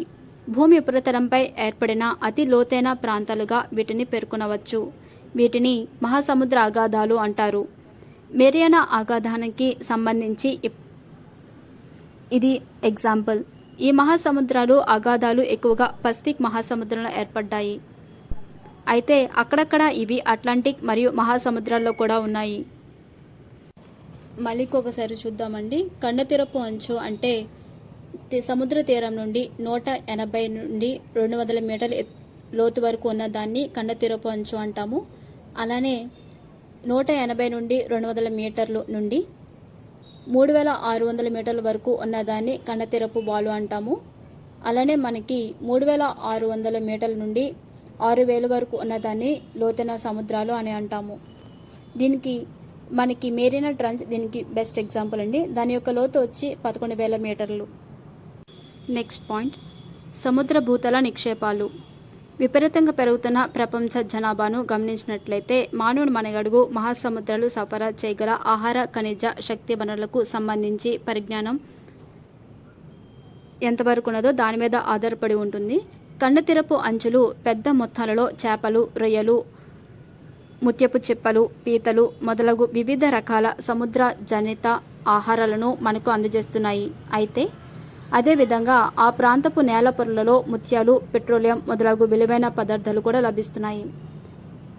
భూమి ఉపరితలంపై ఏర్పడిన అతి లోతైన ప్రాంతాలుగా వీటిని పేర్కొనవచ్చు. వీటిని మహాసముద్ర అగాధాలు అంటారు. మెరియానా అగాధానికి సంబంధించి ఇది ఎగ్జాంపుల్. ఈ మహాసముద్రాలు అగాధాలు ఎక్కువగా పసిఫిక్ మహాసముద్రంలో ఏర్పడ్డాయి. అయితే అక్కడక్కడ ఇవి అట్లాంటిక్ మరియు మహాసముద్రాల్లో కూడా ఉన్నాయి. మళ్ళీ ఒకసారి చూద్దామండి. ఖండతీరపు అంచు అంటే సముద్ర తీరం నుండి 180 నుండి 200 మీటర్ల లోతు వరకు ఉన్న దాన్ని ఖండతీరపు అంచు అంటాము. అలానే 180 నుండి 200 మీటర్లు నుండి 3600 మీటర్ల వరకు ఉన్నదాన్ని కన్నతీరపు వాలు అంటాము. అలానే మనకి 3600 మీటర్ల నుండి 6000 వరకు ఉన్నదాన్ని లోతైన సముద్రాలు అని అంటాము. దీనికి మనకి మెరీనా ట్రంచ్ దీనికి బెస్ట్ ఎగ్జాంపుల్ అండి. దాని యొక్క లోతు వచ్చి 11,000 మీటర్లు. నెక్స్ట్ పాయింట్, సముద్ర భూతల నిక్షేపాలు. విపరీతంగా పెరుగుతున్న ప్రపంచ జనాభాను గమనించినట్లయితే మానవుని మనుగడకు మహాసముద్రాలు సరఫరా చేయగల ఆహార, ఖనిజ, శక్తి వనరులకు సంబంధించి పరిజ్ఞానం ఎంతవరకు ఉన్నదో దాని మీద ఆధారపడి ఉంటుంది. కన్నతీరపు అంచులు పెద్ద మొత్తాలలో చేపలు, రొయ్యలు, ముత్యపు చిప్పలు, పీతలు మొదలగు వివిధ రకాల సముద్ర జనిత ఆహారాలను మనకు అందజేస్తున్నాయి. అయితే అదేవిధంగా ఆ ప్రాంతపు నేల పొరలలో ముత్యాలు, పెట్రోలియం మొదలగు విలువైన పదార్థాలు కూడా లభిస్తున్నాయి.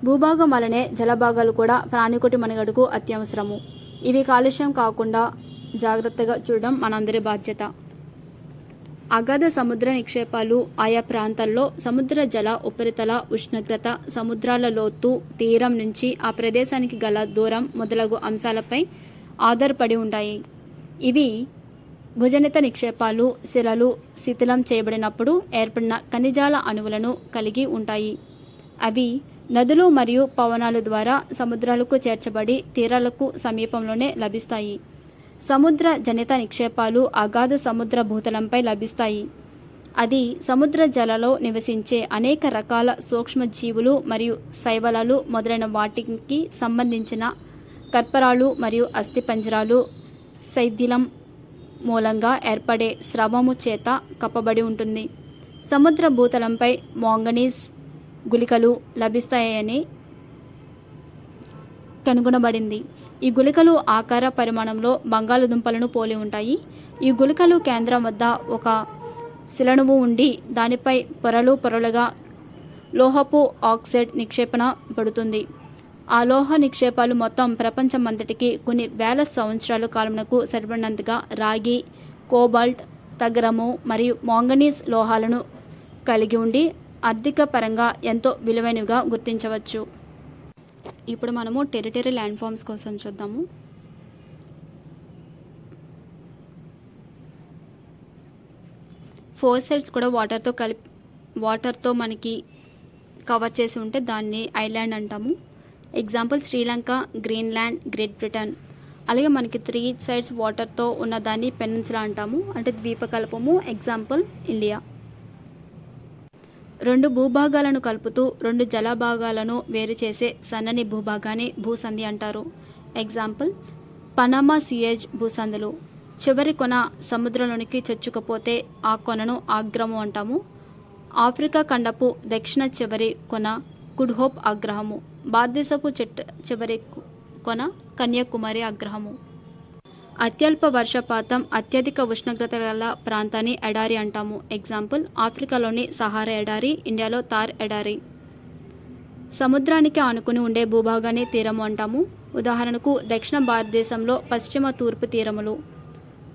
భూభాగం వలనే జలభాగాలు కూడా ప్రాణికోటి మనుగడకు అత్యవసరము. ఇవి కాలుష్యం కాకుండా జాగ్రత్తగా చూడడం మనందరి బాధ్యత. అగాధ సముద్ర నిక్షేపాలు ఆయా ప్రాంతాల్లో సముద్ర జల ఉపరితల ఉష్ణోగ్రత, సముద్రాల లోతు, తీరం నుంచి ఆ ప్రదేశానికి గల దూరం మొదలగు అంశాలపై ఆధారపడి ఉంటాయి. ఇవి భుజనిత నిక్షేపాలు శిలలు శిథిలం చేయబడినప్పుడు ఏర్పడిన ఖనిజాల అణువులను కలిగి ఉంటాయి. అవి నదులు మరియు పవనాల ద్వారా సముద్రాలకు చేర్చబడి తీరాలకు సమీపంలోనే లభిస్తాయి. సముద్ర జనిత నిక్షేపాలు అగాధ సముద్ర భూతలంపై లభిస్తాయి. అది సముద్ర జలలో నివసించే అనేక రకాల సూక్ష్మజీవులు మరియు శైవలాలు మొదలైన వాటికి సంబంధించిన కర్పరాలు మరియు అస్థిపంజరాలు శైథిలం మూలంగా ఏర్పడే స్రవము చేత కప్పబడి ఉంటుంది. సముద్ర భూతలంపై మాంగనీస్ గుళికలు లభిస్తాయని కనుగొనబడింది. ఈ గుళికలు ఆకార పరిమాణంలో బంగాళదుంపలను పోలి ఉంటాయి. ఈ గుళికలు కేంద్రం వద్ద ఒక శిలణువు ఉండి దానిపై పొరలు పొరలుగా లోహపు ఆక్సైడ్ నిక్షేపణ పడుతుంది. ఆ లోహ నిక్షేపాలు మొత్తం ప్రపంచమంతటికి కొన్ని వేల సంవత్సరాల కాలమునకు సరిపడినంతగా రాగి, కోబాల్ట్, తగరము మరియు మాంగనీస్ లోహాలను కలిగి ఉండి ఆర్థిక పరంగా ఎంతో విలువైనవిగా గుర్తించవచ్చు. ఇప్పుడు మనము టెరిటరీ ల్యాండ్ ఫామ్స్ కోసం చూద్దాము. ఫోర్ సైడ్స్ కూడా వాటర్తో మనకి కవర్ చేసి ఉంటే దాన్ని ఐలాండ్ అంటాము. Example Sri Lanka, Greenland, great Britain. అలాగే మనకి 3 సైడ్స్ వాటర్తో ఉన్నదాన్ని పెనిన్సులా అంటాము, అంటే ద్వీపకల్పము. Example India. 2 భూభాగాలను కలుపుతూ 2 జలభాగాలను వేరు చేసే సన్నని భూభాగాన్ని భూసంధి అంటారు. ఎగ్జాంపుల్ పనామా సుయేజ్ భూసంధులు. చివరి కొన సముద్రంలోనికి చొచ్చుకుపోతే ఆ కొనను ఆగ్రహము అంటాము. ఆఫ్రికా ఖండపు దక్షిణ చివరి కొన గుడ్ హోప్ ఆగ్రహము. భారతదేశపు చివరి కొన కన్యాకుమారి ఆగ్రహము. అత్యల్ప వర్షపాతం, అత్యధిక ఉష్ణోగ్రత గల ప్రాంతాన్ని ఎడారి అంటాము. ఎగ్జాంపుల్ ఆఫ్రికాలోని సహారా ఎడారి, ఇండియాలో థార్ ఎడారి. సముద్రానికి ఆనుకుని ఉండే భూభాగాన్ని తీరము అంటాము. ఉదాహరణకు దక్షిణ భారతదేశంలో పశ్చిమ తూర్పు తీరములు.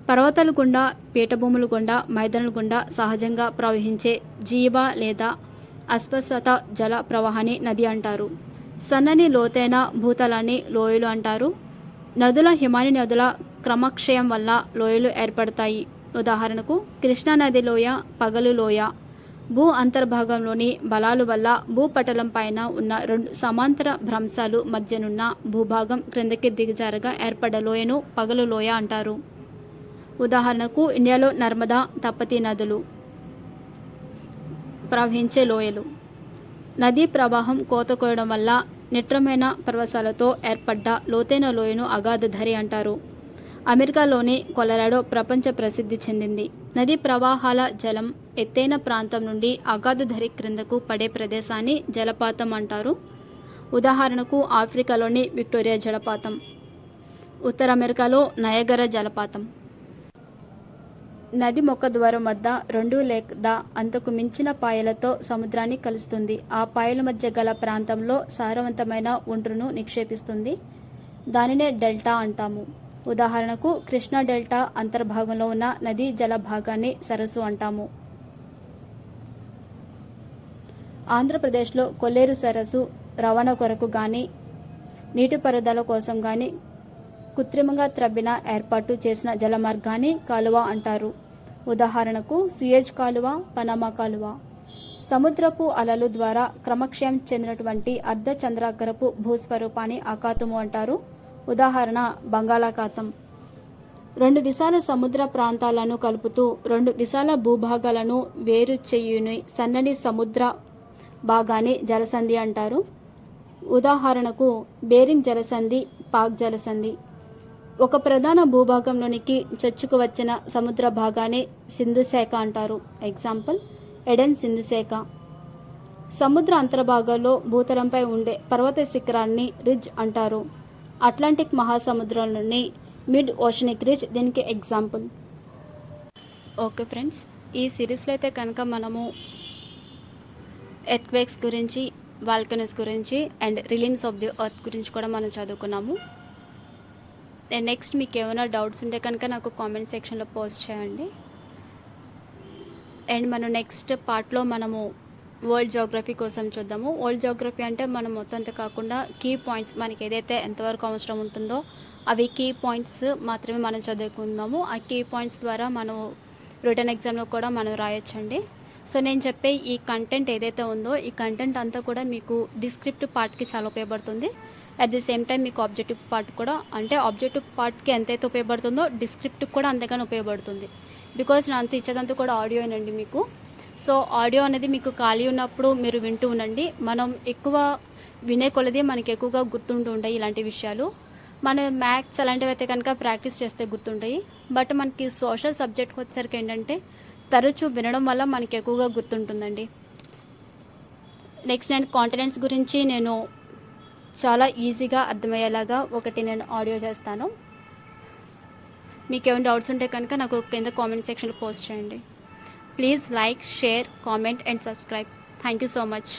పర్వతాల గుండా, పీఠభూముల గుండా, మైదానాల గుండా సహజంగా ప్రవహించే జీవ లేదా అస్పష్టత జల ప్రవాహాన్ని నది అంటారు. సన్నని లోతైన భూతలాన్ని లోయలు అంటారు. నదుల హిమాని నదుల క్రమక్షయం వల్ల లోయలు ఏర్పడతాయి. ఉదాహరణకు కృష్ణానది లోయ, పగలు లోయ. భూ అంతర్భాగంలోని బలాలు వల్ల భూపటలం పైన ఉన్న 2 సమాంతర భ్రంశాలు మధ్యనున్న భూభాగం క్రిందకి దిగజారగా ఏర్పడ్డ లోయను పగలు లోయ అంటారు. ఉదాహరణకు ఇండియాలో నర్మదా, తపతీ నదులు ప్రవహించే లోయలు. నదీ ప్రవాహం కోత కోయడం వల్ల నిట్రమైన పర్వతాలతో ఏర్పడ్డ లోతైన లోయను అగాధధరి అంటారు. అమెరికాలోని కొలరాడో ప్రపంచ ప్రసిద్ధి చెందింది. నదీ ప్రవాహాల జలం ఎత్తైన ప్రాంతం నుండి అగాధధరి క్రిందకు పడే ప్రదేశాన్ని జలపాతం అంటారు. ఉదాహరణకు ఆఫ్రికాలోని విక్టోరియా జలపాతం, ఉత్తర అమెరికాలో నయగరా జలపాతం. నది ముఖద్వారం వద్ద 2 లేదా అంతకు మించిన పాయలతో సముద్రాన్ని కలుస్తుంది. ఆ పాయల మధ్య గల ప్రాంతంలో సారవంతమైన ఒండ్రును నిక్షేపిస్తుంది. దానినే డెల్టా అంటాము. ఉదాహరణకు కృష్ణా డెల్టా అంతర్భాగంలో ఉన్న నదీ జల భాగాన్ని సరస్సు అంటాము. ఆంధ్రప్రదేశ్లో కొల్లేరు సరస్సు రవాణా కొరకు కానీ నీటిపారుదల కోసం కానీ కృత్రిమంగా త్రవ్విన ఏర్పాటు చేసిన జలమార్గాన్ని కాలువ అంటారు. ఉదాహరణకు సుయేజ్ కాలువ, పనామా కాలువ. సముద్రపు అలలు ద్వారా క్రమక్షయం చెందినటువంటి అర్ధచంద్రాకారపు భూస్వరూపాన్ని అఖాతము అంటారు. ఉదాహరణ బంగాళాఖాతం. 2 విశాల సముద్ర ప్రాంతాలను కలుపుతూ 2 విశాల భూభాగాలను వేరు చేయుని సన్నని సముద్ర భాగాన్ని జలసంధి అంటారు. ఉదాహరణకు బేరింగ్ జలసంధి, పాక్ జలసంధి. ఒక ప్రధాన భూభాగంలోనికి చొచ్చుకు వచ్చిన సముద్ర భాగాన్ని సింధు శాఖ అంటారు. ఎగ్జాంపుల్ ఎడెన్ సింధు శాఖ. సముద్ర అంతర్భాగాల్లో భూతలంపై ఉండే పర్వత శిఖరాన్ని రిడ్జ్ అంటారు. అట్లాంటిక్ మహాసముద్రంలోని మిడ్ ఓషనిక్ రిడ్జ్ దీనికి ఎగ్జాంపుల్. ఓకే ఫ్రెండ్స్, ఈ సిరీస్లో అయితే కనుక మనము ఎర్త్క్వేక్స్ గురించి, వాల్కనోస్ గురించి అండ్ రిలీమ్స్ ఆఫ్ ది ఎర్త్ గురించి కూడా మనం చదువుకున్నాము. అండ్ నెక్స్ట్ మీకు ఏమైనా డౌట్స్ ఉంటే కనుక నాకు కామెంట్ సెక్షన్లో పోస్ట్ చేయండి. అండ్ మనం నెక్స్ట్ పార్ట్లో మనము వరల్డ్ జియోగ్రఫీ కోసం చూద్దాము. వరల్డ్ జియోగ్రఫీ అంటే మనం మొత్తం అంతా కాకుండా కీ పాయింట్స్, మనకి ఏదైతే ఎంతవరకు అవసరం ఉంటుందో అవి కీ పాయింట్స్ మాత్రమే మనం చదువుకుందాము. ఆ కీ పాయింట్స్ ద్వారా మనం రిటర్న్ ఎగ్జామ్లో కూడా మనం రాయొచ్చండి. సో నేను చెప్పే ఈ కంటెంట్ ఏదైతే ఉందో ఈ కంటెంట్ అంతా కూడా మీకు డిస్క్రిప్టివ్ పార్ట్కి చాలా ఉపయోగపడుతుంది. అట్ ది సేమ్ టైం మీకు ఆబ్జెక్టివ్ పార్ట్ కూడా, అంటే ఆబ్జెక్టివ్ పార్ట్కి ఎంతైతే ఉపయోగపడుతుందో డిస్క్రిప్టివ్ కూడా అంతగానే ఉపయోగపడుతుంది. బికాజ్ నా అంత ఇచ్చేదంతా కూడా ఆడియోనండి మీకు. సో ఆడియో అనేది మీకు ఖాళీ ఉన్నప్పుడు మీరు వింటూ ఉండండి. మనం ఎక్కువ వినే కొలది మనకి ఎక్కువగా గుర్తుంటూ ఉంటాయి ఇలాంటి విషయాలు. మన మ్యాథ్స్ అలాంటివి అయితే కనుక ప్రాక్టీస్ చేస్తే గుర్తుంటాయి. బట్ మనకి సోషల్ సబ్జెక్ట్కి వచ్చేసరికి ఏంటంటే తరచూ వినడం వల్ల మనకి ఎక్కువగా గుర్తుంటుందండి. నెక్స్ట్ నేను కాంటినెంట్స్ గురించి నేను చాలా ఈజీగా అర్థమయ్యేలాగా ఒకటి నేను ఆడియో చేస్తాను. మీకు ఏమైనా డౌట్స్ ఉంటే కనుక నాకు కింద కామెంట్ సెక్షన్లో పోస్ట్ చేయండి. Please like, share, comment and subscribe. Thank you so much.